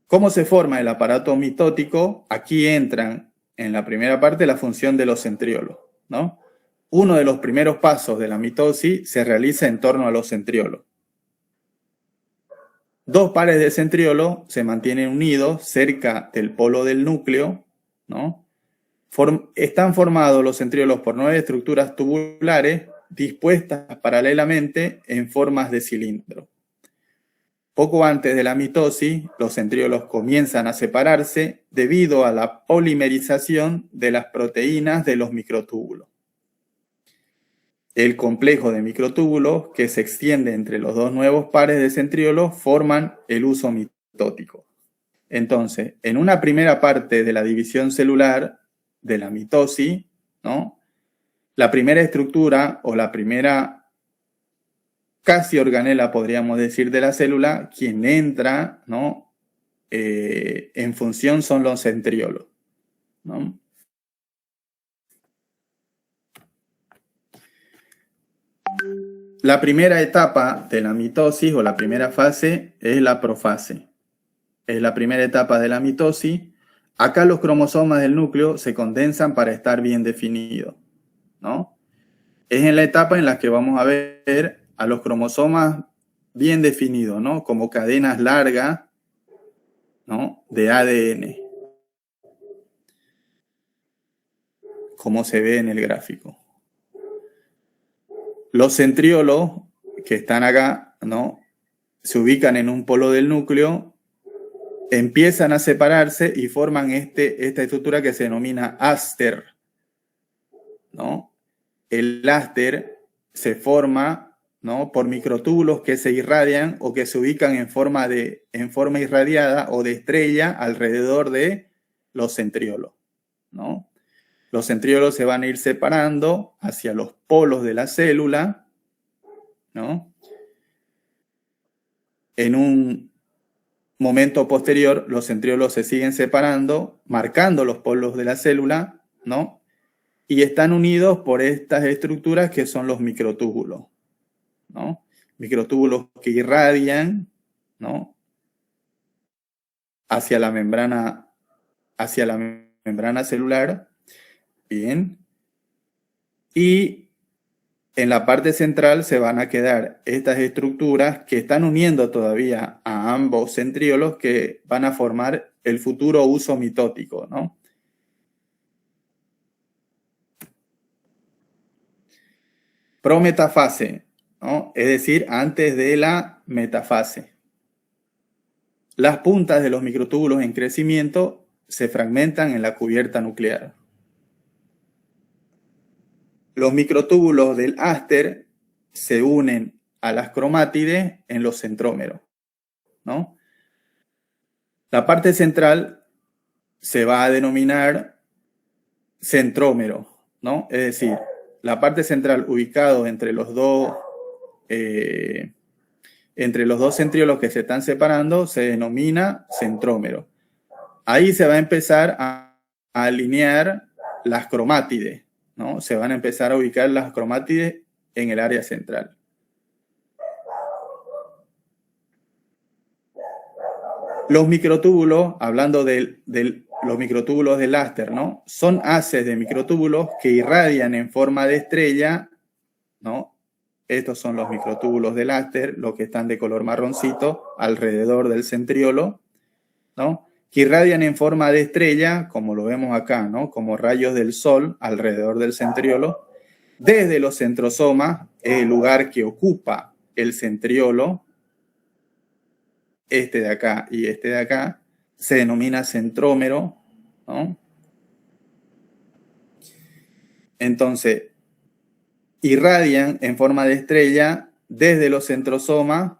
A: ¿Cómo se forma el aparato mitótico? Aquí entran en la primera parte la función de los centriolos, ¿no? Uno de los primeros pasos de la mitosis se realiza en torno a los centriolos. Dos pares de centriolos se mantienen unidos cerca del polo del núcleo, ¿no? Están formados los centriolos por 9 estructuras tubulares dispuestas paralelamente en formas de cilindro. poco antes de la mitosis, los centriolos comienzan a separarse debido a la polimerización de las proteínas de los microtúbulos. El complejo de microtúbulos que se extiende entre los dos nuevos pares de centriolos forman el uso mitótico. Entonces, en una primera parte de la división celular, de la mitosis, ¿no? La primera estructura o la primera casi organela, podríamos decir, de la célula, quien entra, ¿no? En función son los centriolos, ¿no? La primera etapa de la mitosis o la primera fase es la profase. Es la primera etapa de la mitosis. Acá los cromosomas del núcleo se condensan para estar bien definidos, ¿no? Es en la etapa en la que vamos a ver a los cromosomas bien definidos, ¿no? Como cadenas largas, ¿no? De ADN, como se ve en el gráfico. Los centriolos que están acá, ¿no? Se ubican en un polo del núcleo, empiezan a separarse y forman esta estructura que se denomina áster, ¿no? El áster se forma, ¿no? Por microtúbulos que se irradian o que se ubican en forma irradiada o de estrella alrededor de los centriolos, ¿no? Los centriolos se van a ir separando hacia los polos de la célula, ¿no? En un momento posterior, los centriolos se siguen separando, marcando los polos de la célula, ¿no? Y están unidos por estas estructuras que son los microtúbulos, ¿no? Microtúbulos que irradian, ¿no? hacia la membrana celular. Bien. Y en la parte central se van a quedar estas estructuras que están uniendo todavía a ambos centriolos que van a formar el futuro uso mitótico, ¿no? Prometafase, ¿no? Es decir, antes de la metafase. Las puntas de los microtúbulos en crecimiento se fragmentan en la cubierta nuclear. Los microtúbulos del áster se unen a las cromátides en los centrómeros, ¿no? La parte central se va a denominar centrómero, ¿no? Es decir, la parte central ubicado entre los dos centriolos que se están separando se denomina centrómero. Ahí se va a empezar a alinear las cromátides, ¿no? Se van a empezar a ubicar las cromátides en el área central. Los microtúbulos, hablando de los microtúbulos del áster, ¿no? Son haces de microtúbulos que irradian en forma de estrella, ¿no? Estos son los microtúbulos del áster, los que están de color marroncito, alrededor del centriolo, ¿no? Que irradian en forma de estrella, como lo vemos acá, ¿no? Como rayos del sol alrededor del centriolo. Desde los centrosomas, el lugar que ocupa el centriolo, este de acá y este de acá, se denomina centrómero, ¿no? Entonces, irradian en forma de estrella desde los centrosomas,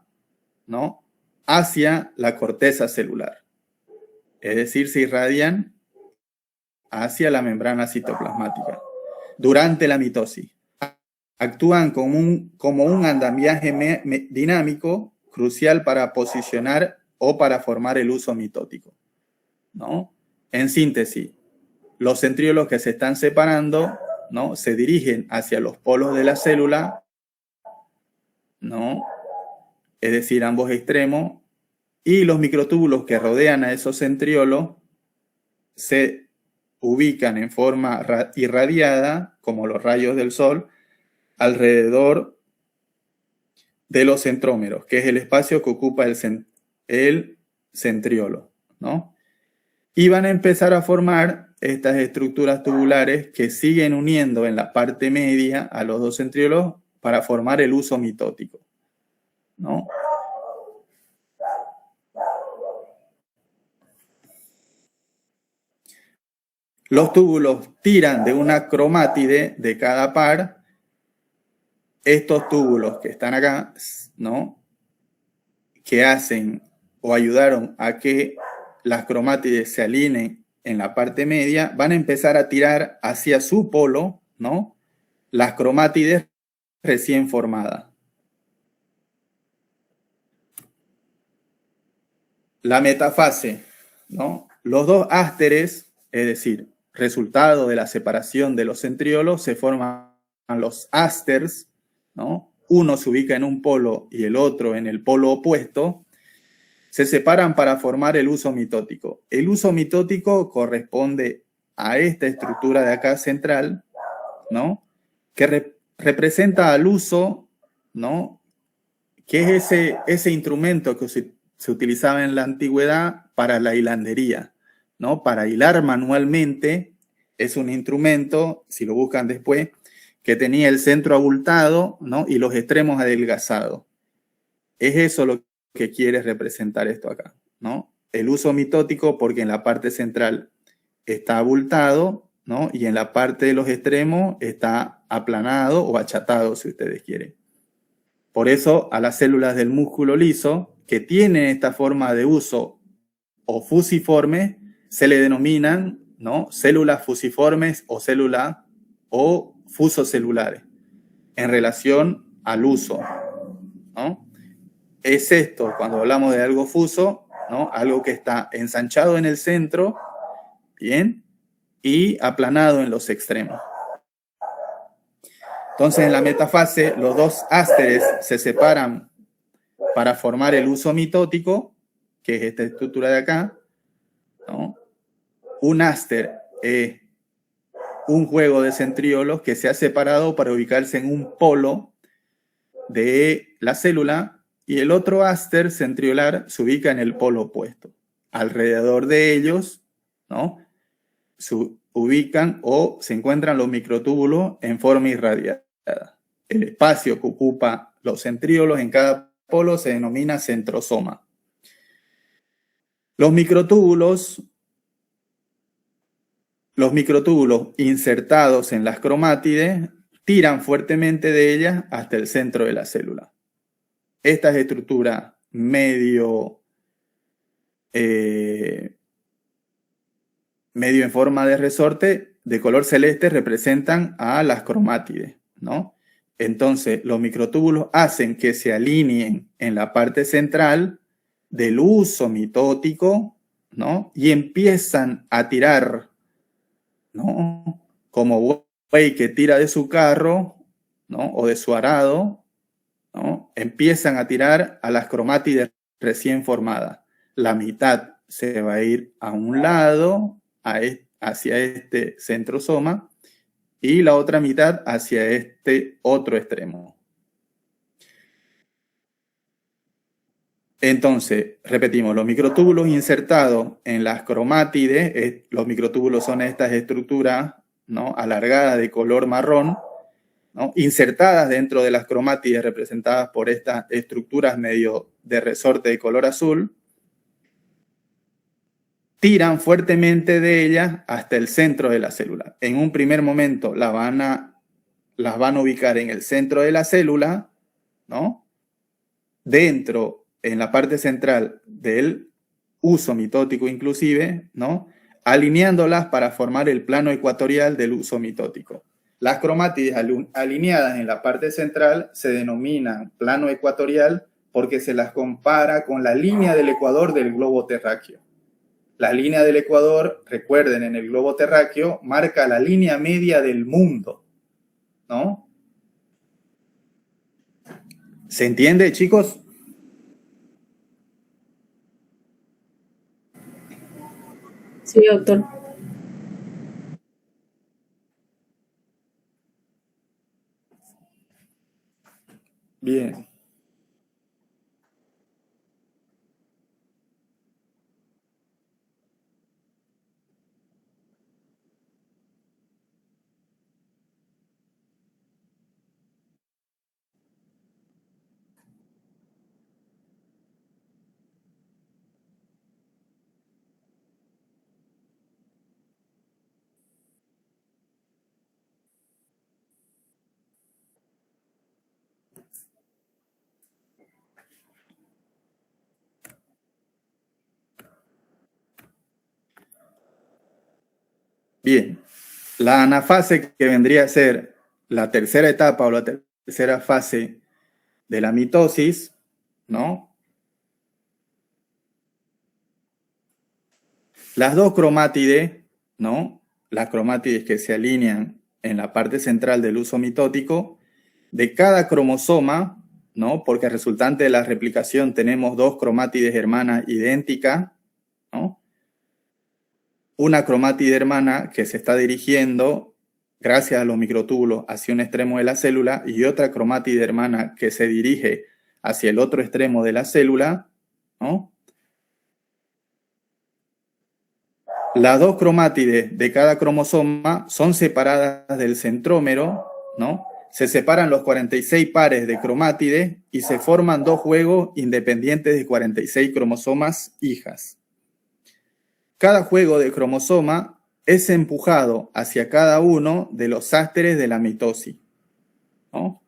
A: ¿no? Hacia la corteza celular. Es decir, se irradian hacia la membrana citoplasmática durante la mitosis. Actúan como un andamiaje dinámico crucial para posicionar o para formar el uso mitótico, ¿no? En síntesis, los centriolos que se están separando, ¿no? Se dirigen hacia los polos de la célula, ¿no? Es decir, ambos extremos, y los microtúbulos que rodean a esos centriolos se ubican en forma irradiada, como los rayos del sol, alrededor de los centrómeros, que es el espacio que ocupa el centriolo, ¿no? Y van a empezar a formar estas estructuras tubulares que siguen uniendo en la parte media a los dos centriolos para formar el uso mitótico, ¿no? Los túbulos tiran de una cromátide de cada par. Estos túbulos que están acá, ¿no? Que hacen o ayudaron a que las cromátides se alineen en la parte media, van a empezar a tirar hacia su polo, ¿no? Las cromátides recién formadas. La metafase, ¿no? Los dos ásteres, es decir, resultado de la separación de los centriolos, se forman los ásters, ¿no? Uno se ubica en un polo y el otro en el polo opuesto. Se separan para formar el uso mitótico. El uso mitótico corresponde a esta estructura de acá central, ¿no? Que representa al uso, ¿no? Que es ese instrumento que se utilizaba en la antigüedad para la hilandería, ¿no? Para hilar manualmente. Es un instrumento, si lo buscan después, que tenía el centro abultado, ¿no? Y los extremos adelgazados. Es eso lo que quiere representar esto acá, ¿no? El uso mitótico, porque en la parte central está abultado, ¿no? Y en la parte de los extremos está aplanado o achatado, si ustedes quieren. Por eso a las células del músculo liso, que tienen esta forma de uso o fusiforme, se le denominan, ¿no? Células fusiformes o células o fusocelulares en relación al uso, ¿no? Es esto, cuando hablamos de algo fuso, ¿no? Algo que está ensanchado en el centro, ¿bien? Y aplanado en los extremos. Entonces, en la metafase, los dos ásteres se separan para formar el uso mitótico, que es esta estructura de acá, ¿no? Un áster es un juego de centriolos que se ha separado para ubicarse en un polo de la célula, y el otro áster centriolar se ubica en el polo opuesto. Alrededor de ellos, ¿no? Se ubican o se encuentran los microtúbulos en forma irradiada. El espacio que ocupa los centriolos en cada polo se denomina centrosoma. Los microtúbulos insertados en las cromátides tiran fuertemente de ellas hasta el centro de la célula. Estas estructuras medio en forma de resorte de color celeste representan a las cromátides, ¿no? Entonces, los microtúbulos hacen que se alineen en la parte central del uso mitótico, ¿no? Y empiezan a tirar, ¿no? Como buey que tira de su carro, ¿no? O de su arado, ¿no? Empiezan a tirar a las cromátides recién formadas. La mitad se va a ir a un lado, hacia este centrosoma, y la otra mitad hacia este otro extremo. Entonces, repetimos, los microtúbulos insertados en las cromátides, los microtúbulos son estas estructuras, ¿no? Alargadas de color marrón, ¿no? Insertadas dentro de las cromátides representadas por estas estructuras medio de resorte de color azul, tiran fuertemente de ellas hasta el centro de la célula. En un primer momento las van a ubicar en el centro de la célula, ¿no? Dentro, en la parte central del uso mitótico inclusive, ¿no? Alineándolas para formar el plano ecuatorial del uso mitótico. Las cromátides alineadas en la parte central se denominan plano ecuatorial porque se las compara con la línea del ecuador del globo terráqueo. La línea del ecuador, recuerden, en el globo terráqueo, marca la línea media del mundo, ¿no? ¿Se entiende, chicos?
B: Sí, doctor.
A: Bien. Bien, la anafase, que vendría a ser la tercera etapa o la tercera fase de la mitosis, ¿no? Las dos cromátides, ¿no? Las cromátides que se alinean en la parte central del uso mitótico, de cada cromosoma, ¿no? Porque resultante de la replicación tenemos dos cromátides hermanas idénticas, ¿no? Una cromátide hermana que se está dirigiendo, gracias a los microtúbulos, hacia un extremo de la célula, y otra cromátide hermana que se dirige hacia el otro extremo de la célula, ¿no? Las dos cromátides de cada cromosoma son separadas del centrómero, ¿no? Se separan los 46 pares de cromátides y se forman dos juegos independientes de 46 cromosomas hijas. Cada juego de cromosoma es empujado hacia cada uno de los ásteres de la mitosis, ¿no?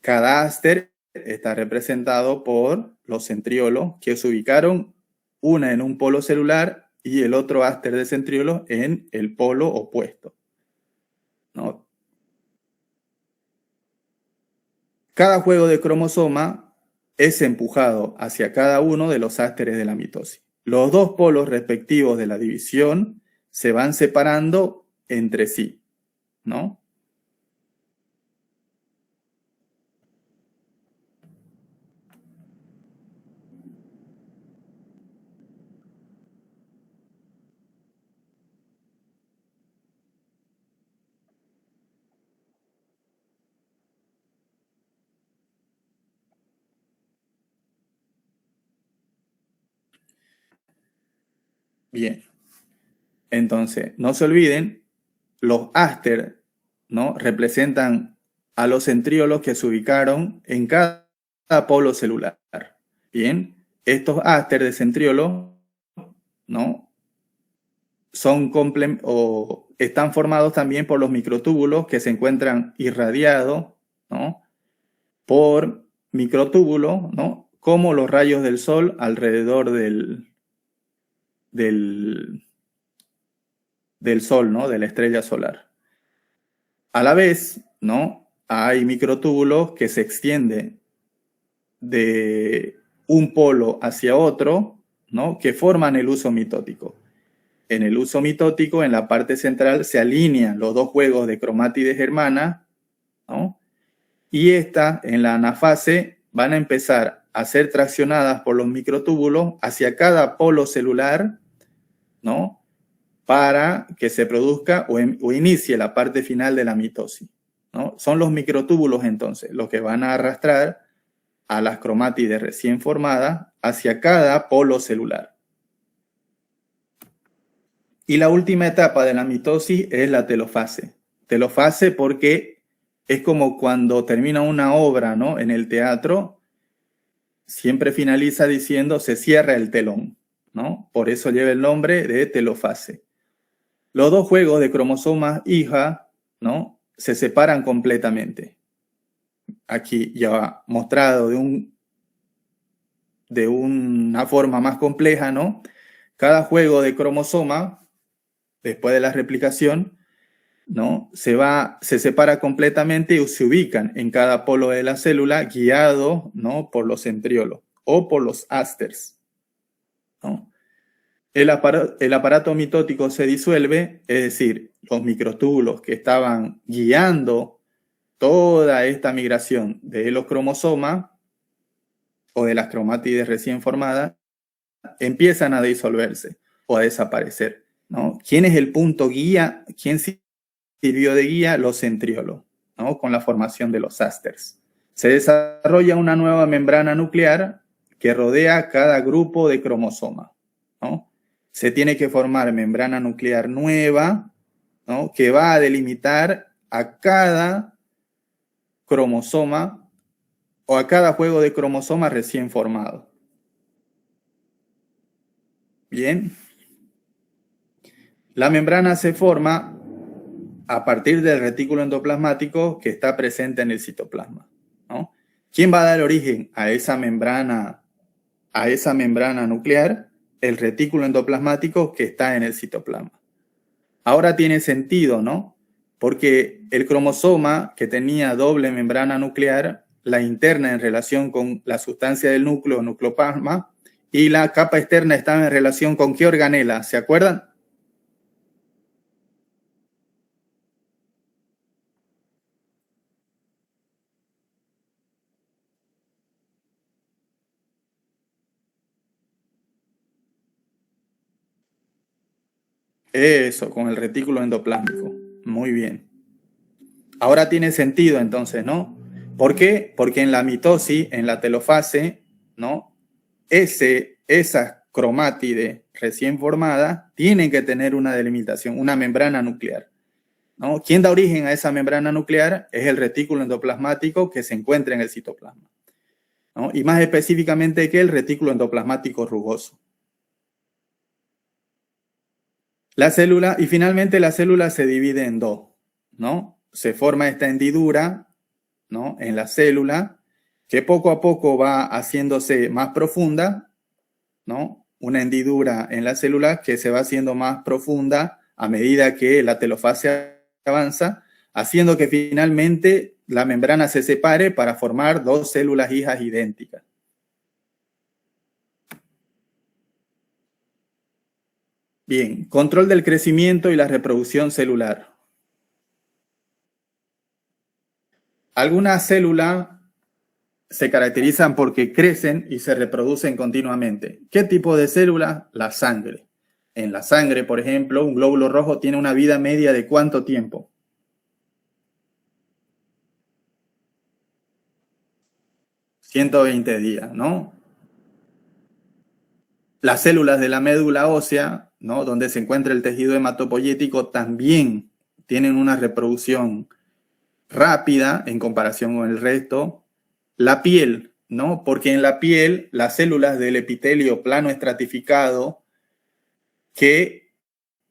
A: Cada áster está representado por los centriolos que se ubicaron una en un polo celular y el otro áster de centriolos en el polo opuesto, ¿no? Cada juego de cromosoma es empujado hacia cada uno de los ásteres de la mitosis. Los dos polos respectivos de la división se van separando entre sí, ¿no? Bien. Entonces, no se olviden, los áster, ¿no? Representan a los centriolos que se ubicaron en cada polo celular. Bien, estos áster de centriolos, ¿no? Están formados también por los microtúbulos que se encuentran irradiados, ¿no? Por microtúbulos, ¿no? Como los rayos del sol alrededor del sol, ¿no? De la estrella solar. A la vez, ¿no? Hay microtúbulos que se extienden de un polo hacia otro, ¿no? Que forman el uso mitótico. En el uso mitótico, en la parte central, se alinean los dos juegos de cromátides hermanas, ¿no? Y estas, en la anafase, van a empezar a ser traccionadas por los microtúbulos hacia cada polo celular, ¿no? Para que se produzca o inicie la parte final de la mitosis, ¿no? Son los microtúbulos, entonces, los que van a arrastrar a las cromátides recién formadas hacia cada polo celular. Y la última etapa de la mitosis es la telofase. Telofase porque es como cuando termina una obra, ¿no? En el teatro, siempre finaliza diciendo se cierra el telón, ¿no? Por eso lleva el nombre de telofase. Los dos juegos de cromosomas hija, ¿no? Se separan completamente. Aquí ya mostrado de una forma más compleja, ¿no? Cada juego de cromosoma, después de la replicación, ¿no? Se separa completamente y se ubican en cada polo de la célula, guiado, ¿no? Por los centriolos o por los ásters, ¿no? El aparato mitótico se disuelve, es decir, los microtúbulos que estaban guiando toda esta migración de los cromosomas o de las cromátides recién formadas empiezan a disolverse o a desaparecer, ¿no? ¿Quién es el punto guía? ¿Quién sirvió de guía? Los centriolos, ¿no? Con la formación de los ásters. Se desarrolla una nueva membrana nuclear que rodea cada grupo de cromosomas, ¿no? Se tiene que formar membrana nuclear nueva, ¿no? Que va a delimitar a cada cromosoma o a cada juego de cromosomas recién formado. Bien. La membrana se forma a partir del retículo endoplasmático que está presente en el citoplasma, ¿no? ¿Quién va a dar origen a esa membrana nuclear? el retículo endoplasmático que está en el citoplasma. Ahora tiene sentido, ¿no? Porque el cromosoma que tenía doble membrana nuclear, la interna en relación con la sustancia del núcleo, nucleoplasma, y la capa externa estaba en relación con ¿qué organela? ¿Se acuerdan? Eso, con el retículo endoplásmico. Muy bien. Ahora tiene sentido entonces, ¿no? ¿Por qué? Porque en la mitosis, en la telofase, ¿no? Esas cromátides recién formadas tienen que tener una delimitación, una membrana nuclear, ¿no? ¿Quién da origen a esa membrana nuclear? Es el retículo endoplasmático que se encuentra en el citoplasma, ¿no? Y más específicamente que el retículo endoplasmático rugoso. La célula, y finalmente la célula se divide en dos, ¿no? Se forma esta hendidura, ¿no? En la célula, que poco a poco va haciéndose más profunda, ¿no? Una hendidura en la célula que se va haciendo más profunda a medida que la telofase avanza, haciendo que finalmente la membrana se separe para formar dos células hijas idénticas. Bien, control del crecimiento y la reproducción celular. Algunas células se caracterizan porque crecen y se reproducen continuamente. ¿Qué tipo de células? La sangre. En la sangre, por ejemplo, un glóbulo rojo tiene una vida media de ¿cuánto tiempo? 120 días, ¿no? Las células de la médula ósea, ¿no? Donde se encuentra el tejido hematopoyético, también tienen una reproducción rápida en comparación con el resto. La piel, ¿no? Porque en la piel las células del epitelio plano estratificado que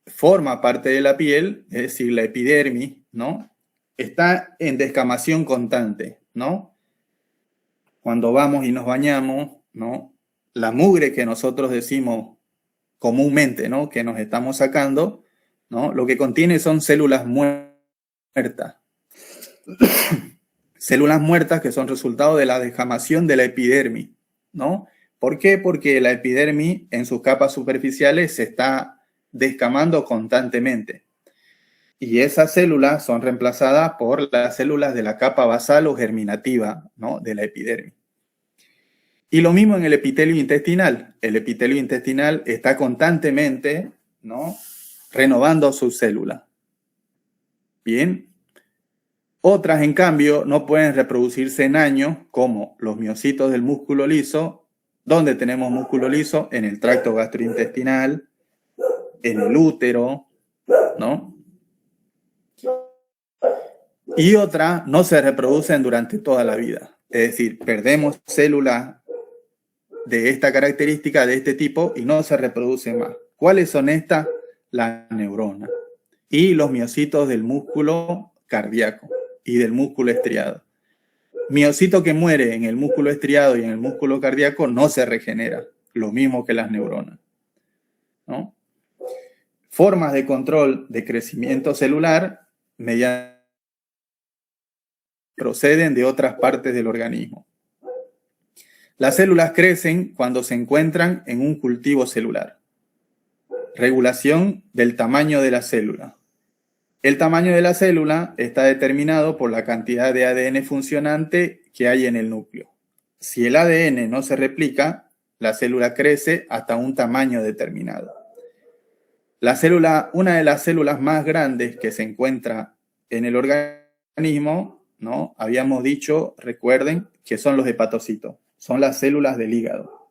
A: forma parte de la piel, es decir, la epidermis, ¿no? Está en descamación constante, ¿no? Cuando vamos y nos bañamos, ¿no? La mugre que nosotros decimos comúnmente, ¿no? Que nos estamos sacando, ¿no? Lo que contiene son células muertas. Células muertas que son resultado de la descamación de la epidermis, ¿no? ¿Por qué? Porque la epidermis en sus capas superficiales se está descamando constantemente. Y esas células son reemplazadas por las células de la capa basal o germinativa, ¿no? De la epidermis. Y lo mismo en el epitelio intestinal. El epitelio intestinal está constantemente, ¿no? Renovando sus células. Bien. Otras, en cambio, no pueden reproducirse en años, como los miocitos del músculo liso. ¿Dónde tenemos músculo liso? En el tracto gastrointestinal, en el útero, ¿no? Y otras no se reproducen durante toda la vida. Es decir, perdemos células de esta característica, de este tipo, y no se reproducen más. ¿Cuáles son estas? La neurona y los miocitos del músculo cardíaco y del músculo estriado. Miocito que muere en el músculo estriado y en el músculo cardíaco no se regenera, lo mismo que las neuronas, ¿no? Formas de control de crecimiento celular proceden de otras partes del organismo. Las células crecen cuando se encuentran en un cultivo celular. Regulación del tamaño de la célula. El tamaño de la célula está determinado por la cantidad de ADN funcionante que hay en el núcleo. Si el ADN no se replica, la célula crece hasta un tamaño determinado. Una de las células más grandes que se encuentra en el organismo, ¿no? Habíamos dicho, recuerden, que son los hepatocitos. Son las células del hígado.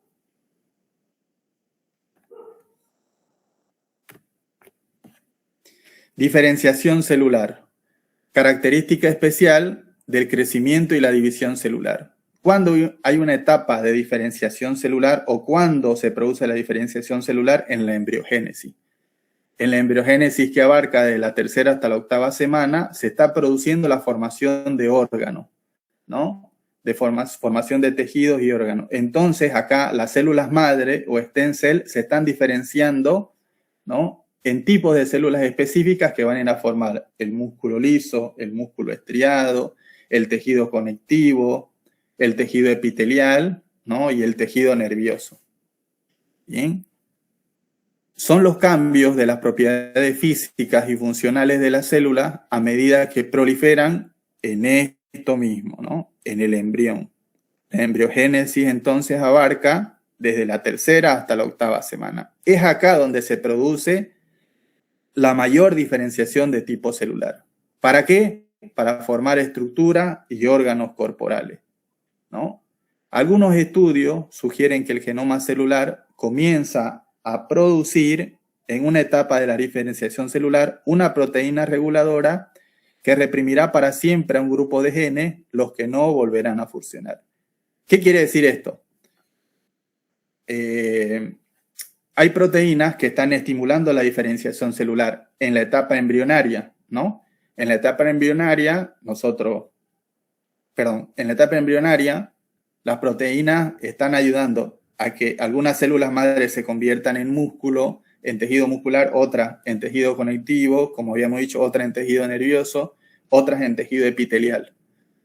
A: Diferenciación celular. Característica especial del crecimiento y la división celular. ¿Cuándo hay una etapa de diferenciación celular o cuándo se produce la diferenciación celular? En la embriogénesis. En la embriogénesis, que abarca de la tercera hasta la octava semana, se está produciendo la formación de órganos, ¿no? de formación de tejidos y órganos. Entonces, acá las células madre o stem cell se están diferenciando, ¿no?, en tipos de células específicas que van a ir a formar el músculo liso, el músculo estriado, el tejido conectivo, el tejido epitelial, ¿no?, y el tejido nervioso. Bien. Son los cambios de las propiedades físicas y funcionales de las células a medida que proliferan en esto mismo, ¿no?, en el embrión. La embriogénesis entonces abarca desde la 3ª hasta la 8ª semana. Es acá donde se produce la mayor diferenciación de tipo celular. ¿Para qué? Para formar estructura y órganos corporales, ¿no? Algunos estudios sugieren que el genoma celular comienza a producir en una etapa de la diferenciación celular una proteína reguladora que reprimirá para siempre a un grupo de genes, los que no volverán a funcionar. ¿Qué quiere decir esto? Hay proteínas que están estimulando la diferenciación celular en la etapa embrionaria, ¿no? En la etapa embrionaria, las proteínas están ayudando a que algunas células madres se conviertan en músculo, en tejido muscular, otras en tejido conectivo, como habíamos dicho, otras en tejido nervioso, otras en tejido epitelial,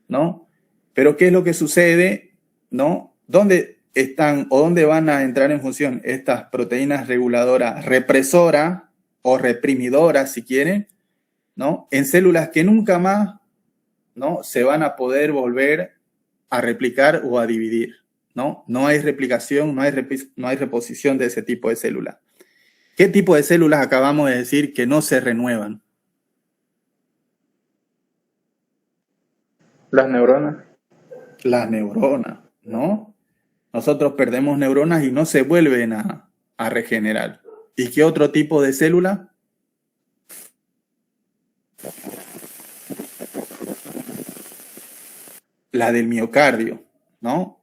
A: ¿no? Pero ¿qué es lo que sucede, ¿no? ¿Dónde están o dónde van a entrar en función estas proteínas reguladoras, represoras o reprimidoras, si quieren, ¿no? En células que nunca más, ¿no?, se van a poder volver a replicar o a dividir, ¿no? No hay replicación, no hay reposición de ese tipo de células. ¿Qué tipo de células acabamos de decir que no se renuevan?
C: Las neuronas.
A: Las neuronas, ¿no? Nosotros perdemos neuronas y no se vuelven a regenerar. ¿Y qué otro tipo de célula? La del miocardio, ¿no?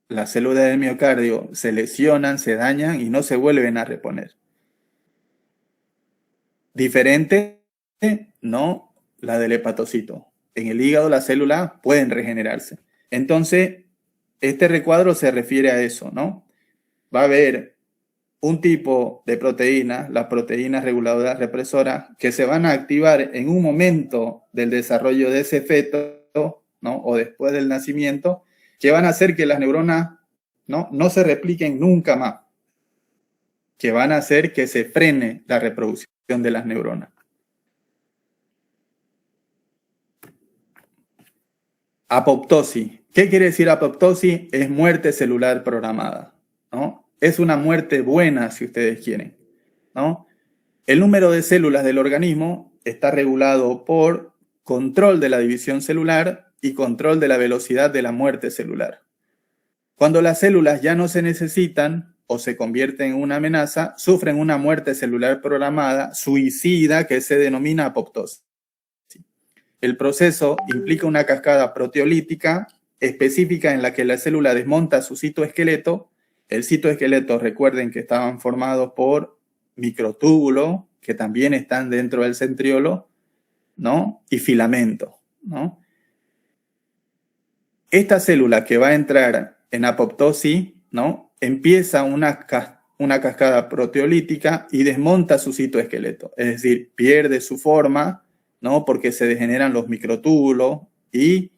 A: Las células del miocardio se lesionan, se dañan y no se vuelven a reponer. Diferente, ¿no?, la del hepatocito. En el hígado las células pueden regenerarse. Entonces, este recuadro se refiere a eso, ¿no? Va a haber un tipo de proteínas, las proteínas reguladoras represoras, que se van a activar en un momento del desarrollo de ese feto, ¿no?, o después del nacimiento, que van a hacer que las neuronas, no se repliquen nunca más, que van a hacer que se frene la reproducción de las neuronas. Apoptosis. ¿Qué quiere decir apoptosis? Es muerte celular programada, ¿no? Es una muerte buena, si ustedes quieren, ¿no? El número de células del organismo está regulado por control de la división celular y control de la velocidad de la muerte celular. Cuando las células ya no se necesitan o se convierten en una amenaza, sufren una muerte celular programada, suicida, que se denomina apoptosis. El proceso implica una cascada proteolítica específica en la que la célula desmonta su citoesqueleto. El citoesqueleto, recuerden que estaban formados por microtúbulos, que también están dentro del centriolo, ¿no?, y filamento, ¿no? Esta célula que va a entrar en apoptosis, ¿no?, empieza una cascada proteolítica y desmonta su citoesqueleto, es decir, pierde su forma, ¿no?, porque se degeneran los microtúbulos y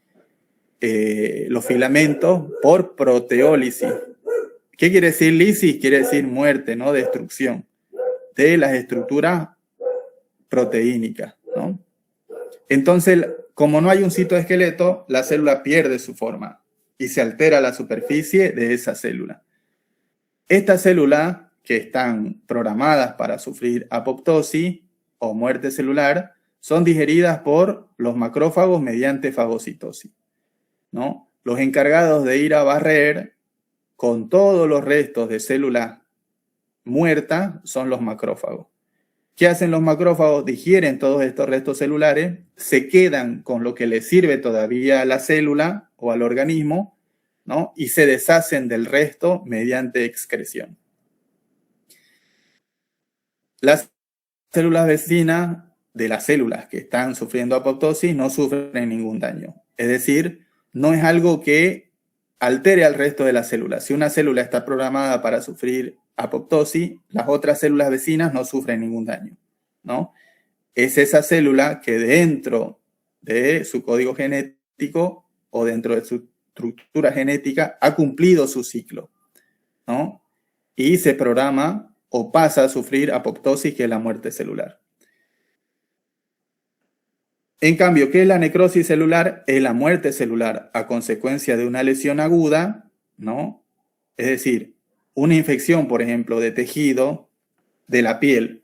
A: los filamentos por proteólisis. ¿Qué quiere decir lisis? Quiere decir muerte, ¿no?, destrucción de las estructuras proteínicas, ¿no? Entonces, como no hay un citoesqueleto, la célula pierde su forma y se altera la superficie de esa célula. Estas células que están programadas para sufrir apoptosis o muerte celular son digeridas por los macrófagos mediante fagocitosis, ¿no? Los encargados de ir a barrer con todos los restos de células muertas son los macrófagos. ¿Qué hacen los macrófagos? Digieren todos estos restos celulares, se quedan con lo que les sirve todavía a la célula o al organismo, ¿no?, y se deshacen del resto mediante excreción. Las células vecinas de las células que están sufriendo apoptosis no sufren ningún daño. Es decir, no es algo que altere al resto de las células. Si una célula está programada para sufrir apoptosis, las otras células vecinas no sufren ningún daño, ¿no? Es esa célula que dentro de su código genético o dentro de su estructura genética ha cumplido su ciclo, ¿no? Y se programa o pasa a sufrir apoptosis, que es la muerte celular. En cambio, ¿qué es la necrosis celular? Es la muerte celular a consecuencia de una lesión aguda, ¿no? Es decir, una infección, por ejemplo, de tejido de la piel,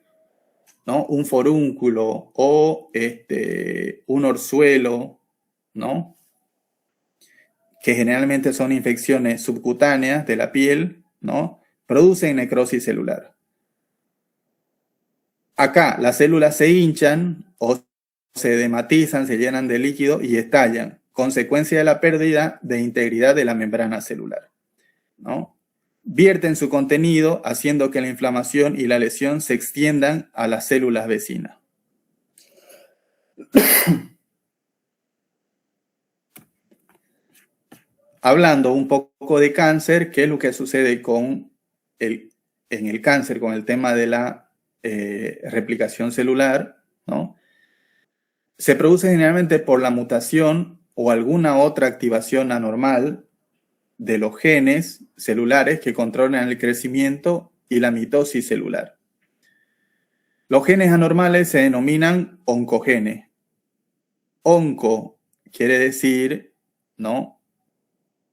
A: ¿no? Un forúnculo o un orzuelo, ¿no? Que generalmente son infecciones subcutáneas de la piel, ¿no? Producen necrosis celular. Acá las células se hinchan o se dematizan, se llenan de líquido y estallan, consecuencia de la pérdida de integridad de la membrana celular, ¿no? Vierten su contenido, haciendo que la inflamación y la lesión se extiendan a las células vecinas. Hablando un poco de cáncer, ¿qué es lo que sucede en el cáncer con el tema de la replicación celular, ¿no? Se produce generalmente por la mutación o alguna otra activación anormal de los genes celulares que controlan el crecimiento y la mitosis celular. Los genes anormales se denominan oncogenes. Onco quiere decir, ¿no?,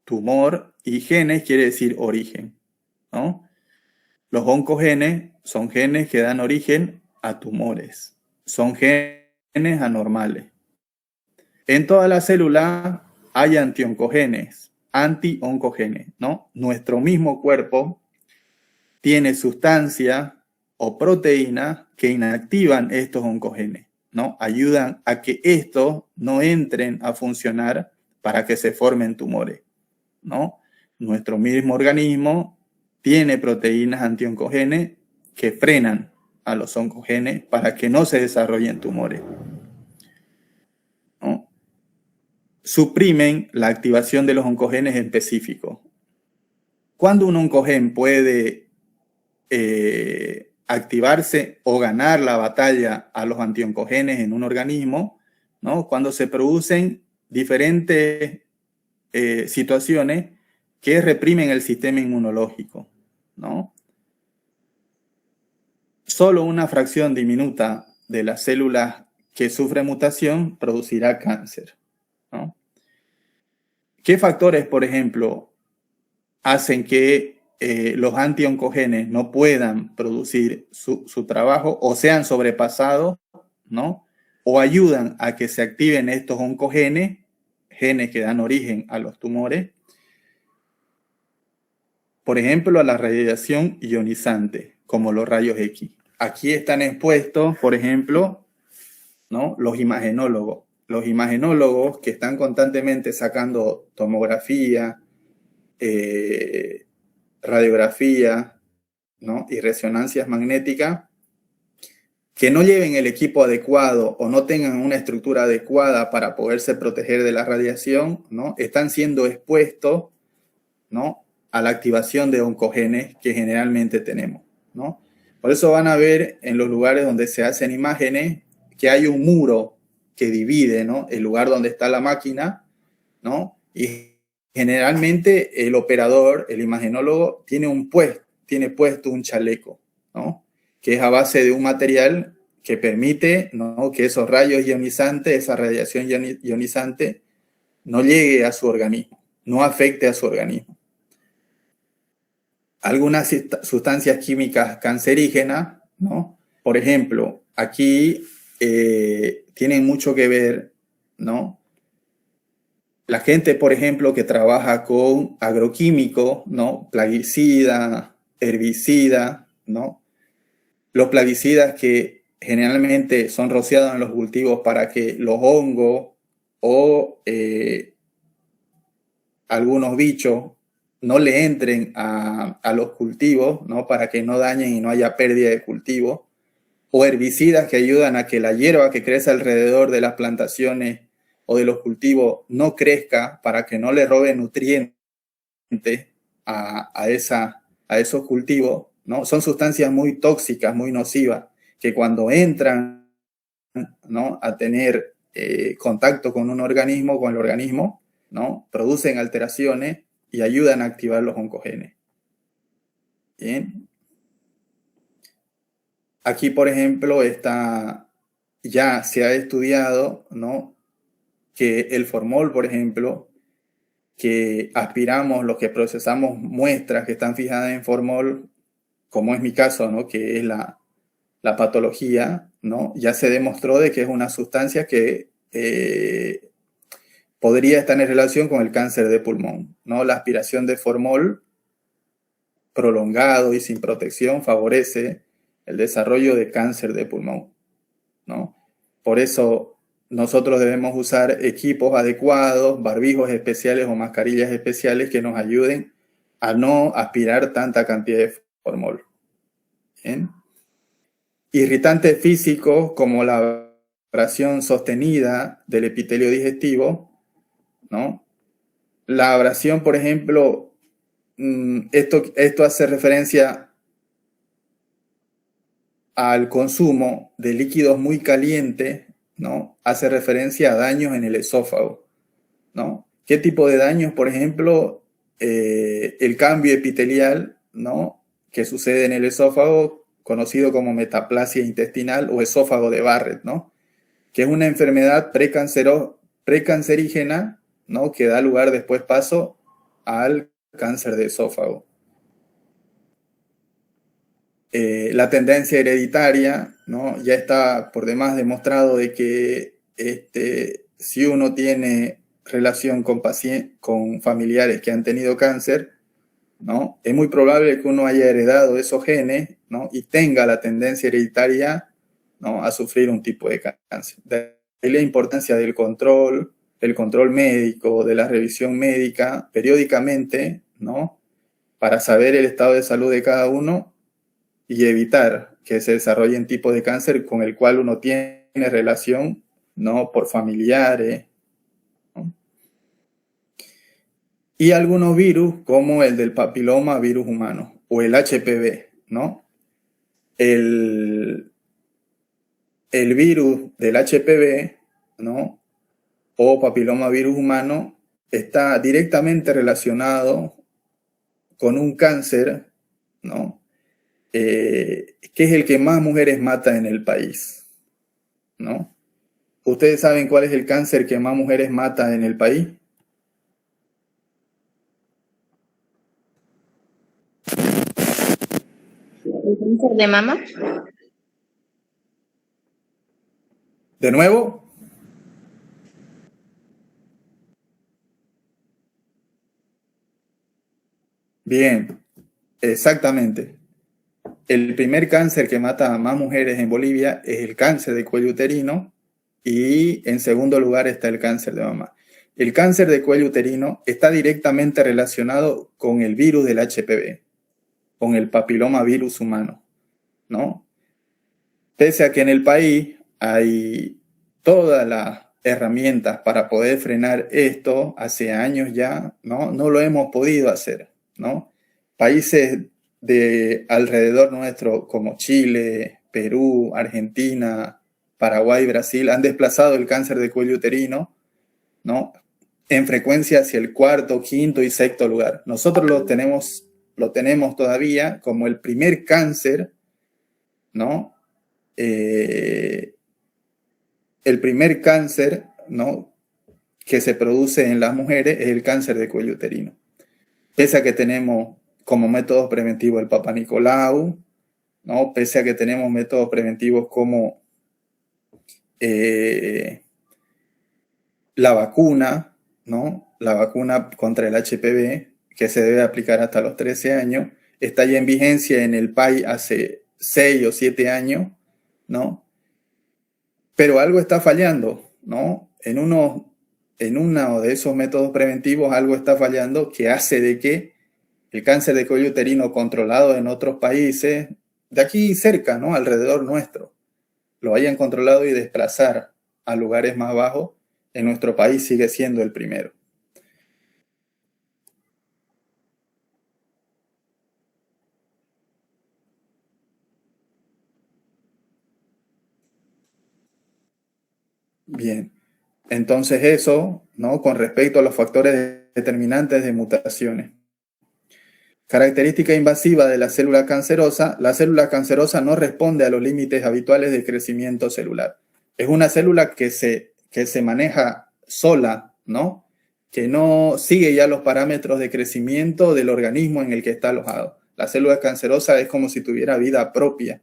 A: tumor, y genes quiere decir origen, ¿no? Los oncogenes son genes que dan origen a tumores. Son genes anormales. En todas las células hay antioncogenes, ¿no? Nuestro mismo cuerpo tiene sustancias o proteínas que inactivan estos oncogenes, ¿no? Ayudan a que estos no entren a funcionar para que se formen tumores, ¿no? Nuestro mismo organismo tiene proteínas antioncogenes que frenan a los oncogenes para que no se desarrollen tumores, ¿no? Suprimen la activación de los oncogenes específicos. ¿Cuándo un oncogen puede activarse o ganar la batalla a los antioncogenes en un organismo? ¿No? Cuando se producen diferentes situaciones que reprimen el sistema inmunológico, ¿no? Solo una fracción diminuta de las células que sufren mutación producirá cáncer, ¿no? ¿Qué factores, por ejemplo, hacen que los antioncogenes no puedan producir su trabajo o sean sobrepasados, ¿no? O ayudan a que se activen estos oncogenes, genes que dan origen a los tumores? Por ejemplo, a la radiación ionizante, como los rayos X. Aquí están expuestos, por ejemplo, ¿no?, los imagenólogos. Los imagenólogos que están constantemente sacando tomografía, radiografía, ¿no?, y resonancias magnéticas, que no lleven el equipo adecuado o no tengan una estructura adecuada para poderse proteger de la radiación, ¿no?, están siendo expuestos, ¿no?, a la activación de oncogenes que generalmente tenemos, ¿no? Por eso van a ver en los lugares donde se hacen imágenes que hay un muro que divide, ¿no?, el lugar donde está la máquina, ¿no? Y generalmente el operador, el imagenólogo, tiene puesto un chaleco, ¿no?, que es a base de un material que permite, ¿no?, que esos rayos ionizantes, esa radiación ionizante, no llegue a su organismo, no afecte a su organismo. Algunas sustancias químicas cancerígenas, ¿no?, por ejemplo, aquí tienen mucho que ver, ¿no?, la gente, por ejemplo, que trabaja con agroquímicos, ¿no?, plaguicida, herbicida, ¿no? Los plaguicidas que generalmente son rociados en los cultivos para que los hongos o algunos bichos no le entren a los cultivos, ¿no?, para que no dañen y no haya pérdida de cultivo, o herbicidas que ayudan a que la hierba que crece alrededor de las plantaciones o de los cultivos no crezca para que no le robe nutrientes a esos cultivos, ¿no? Son sustancias muy tóxicas, muy nocivas, que cuando entran, ¿no?, a tener contacto con el organismo, ¿no?, producen alteraciones y ayudan a activar los oncogenes. Bien. Aquí, por ejemplo, ya se ha estudiado, ¿no?, que el formol, por ejemplo, que aspiramos, los que procesamos muestras que están fijadas en formol, como es mi caso, ¿no?, que es la patología, ¿no?, ya se demostró de que es una sustancia que podría estar en relación con el cáncer de pulmón, ¿no? La aspiración de formol prolongado y sin protección favorece el desarrollo de cáncer de pulmón, ¿no? Por eso nosotros debemos usar equipos adecuados, barbijos especiales o mascarillas especiales que nos ayuden a no aspirar tanta cantidad de formol. ¿Bien? Irritantes físicos como la abrasión sostenida del epitelio digestivo, ¿no? La abrasión, por ejemplo, esto hace referencia al consumo de líquidos muy calientes, ¿no? Hace referencia a daños en el esófago, ¿no? ¿Qué tipo de daños? Por ejemplo, el cambio epitelial, ¿no?, que sucede en el esófago, conocido como metaplasia intestinal o esófago de Barrett, ¿no?, que es una enfermedad precancerígena, ¿no?, que da lugar después paso al cáncer de esófago. La tendencia hereditaria, ¿no?, ya está por demás demostrado de que si uno tiene relación con familiares que han tenido cáncer, ¿no?, es muy probable que uno haya heredado esos genes, ¿no?, y tenga la tendencia hereditaria, ¿no?, a sufrir un tipo de cáncer. De ahí la importancia del control médico, de la revisión médica periódicamente, ¿no?, para saber el estado de salud de cada uno y evitar que se desarrollen tipos de cáncer con el cual uno tiene relación, ¿no?, por familiares, ¿no? Y algunos virus, como el del papiloma virus humano o el HPV, ¿no? El virus del HPV, ¿no?, o papiloma virus humano, está directamente relacionado con un cáncer, ¿no?, que es el que más mujeres mata en el país, ¿no? ¿Ustedes saben cuál es el cáncer que más mujeres mata en el país?
B: ¿El cáncer de mama?
A: ¿De nuevo? Bien, exactamente. El primer cáncer que mata a más mujeres en Bolivia es el cáncer de cuello uterino y en segundo lugar está el cáncer de mama. El cáncer de cuello uterino está directamente relacionado con el virus del HPV, con el papiloma virus humano, ¿no? Pese a que en el país hay todas las herramientas para poder frenar esto hace años ya, ¿no? No lo hemos podido hacer, ¿no? Países de alrededor nuestro como Chile, Perú, Argentina, Paraguay, Brasil han desplazado el cáncer de cuello uterino, ¿no?, en frecuencia hacia el cuarto, quinto y sexto lugar. Nosotros lo tenemos todavía como el primer cáncer, ¿no? El primer cáncer, ¿no?, que se produce en las mujeres es el cáncer de cuello uterino. Pese a que tenemos como métodos preventivos el Papa Nicolau, ¿no?, pese a que tenemos métodos preventivos como la vacuna, ¿no?, la vacuna contra el HPV, que se debe aplicar hasta los 13 años, está ya en vigencia en el país hace 6 o 7 años, ¿no? Pero algo está fallando, ¿no? En uno de esos métodos preventivos algo está fallando que hace de que el cáncer de cuello uterino controlado en otros países, de aquí cerca, ¿no?, alrededor nuestro, lo hayan controlado y desplazar a lugares más bajos en nuestro país sigue siendo el primero. Bien, entonces eso, ¿no? Con respecto a los factores determinantes de mutaciones. Característica invasiva de la célula cancerosa no responde a los límites habituales de crecimiento celular. Es una célula que se maneja sola, ¿no? Que no sigue ya los parámetros de crecimiento del organismo en el que está alojado. La célula cancerosa es como si tuviera vida propia,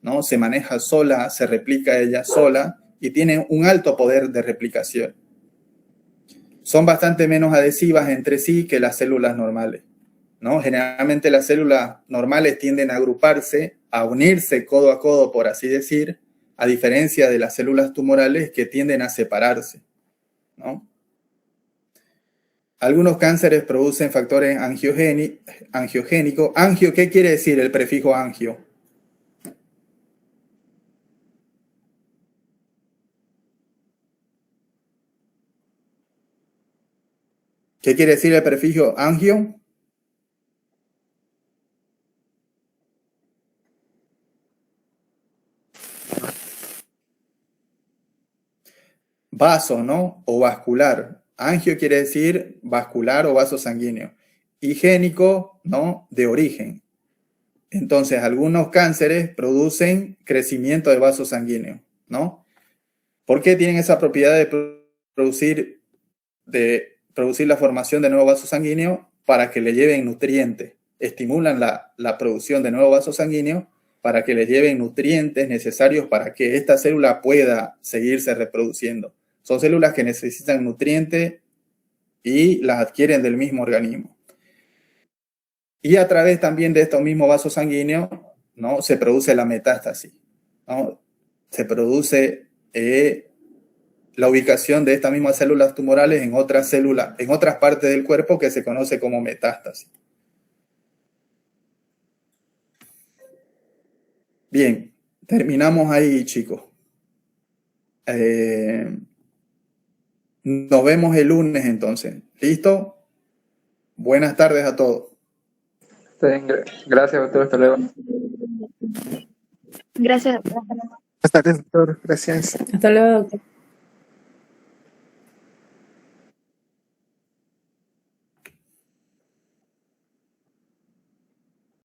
A: ¿no? Se maneja sola, se replica ella sola y tiene un alto poder de replicación. Son bastante menos adhesivas entre sí que las células normales, ¿no? Generalmente las células normales tienden a agruparse, a unirse codo a codo, por así decir, a diferencia de las células tumorales que tienden a separarse, ¿no? Algunos cánceres producen factores angiogénicos. Angio, ¿qué quiere decir el prefijo angio? ¿Qué quiere decir el prefijo angio? Vaso, ¿no? O vascular. Angio quiere decir vascular o vaso sanguíneo. Y génico, ¿no? De origen. Entonces, algunos cánceres producen crecimiento de vaso sanguíneo, ¿no? ¿Por qué tienen esa propiedad de producir la formación de nuevo vaso sanguíneo? Para que le lleven nutrientes. Estimulan la producción de nuevo vaso sanguíneo para que le lleven nutrientes necesarios para que esta célula pueda seguirse reproduciendo. Son células que necesitan nutrientes y las adquieren del mismo organismo. Y a través también de estos mismos vasos sanguíneos, ¿no? Se produce la metástasis, ¿no? Se produce la ubicación de estas mismas células tumorales en otras células, en otras partes del cuerpo que se conoce como metástasis. Bien, terminamos ahí, chicos. Nos vemos el lunes entonces. ¿Listo? Buenas tardes a todos.
C: Gracias, doctor. Hasta luego.
B: Gracias.
D: Buenas tardes, doctor. Gracias.
B: Hasta luego, doctor.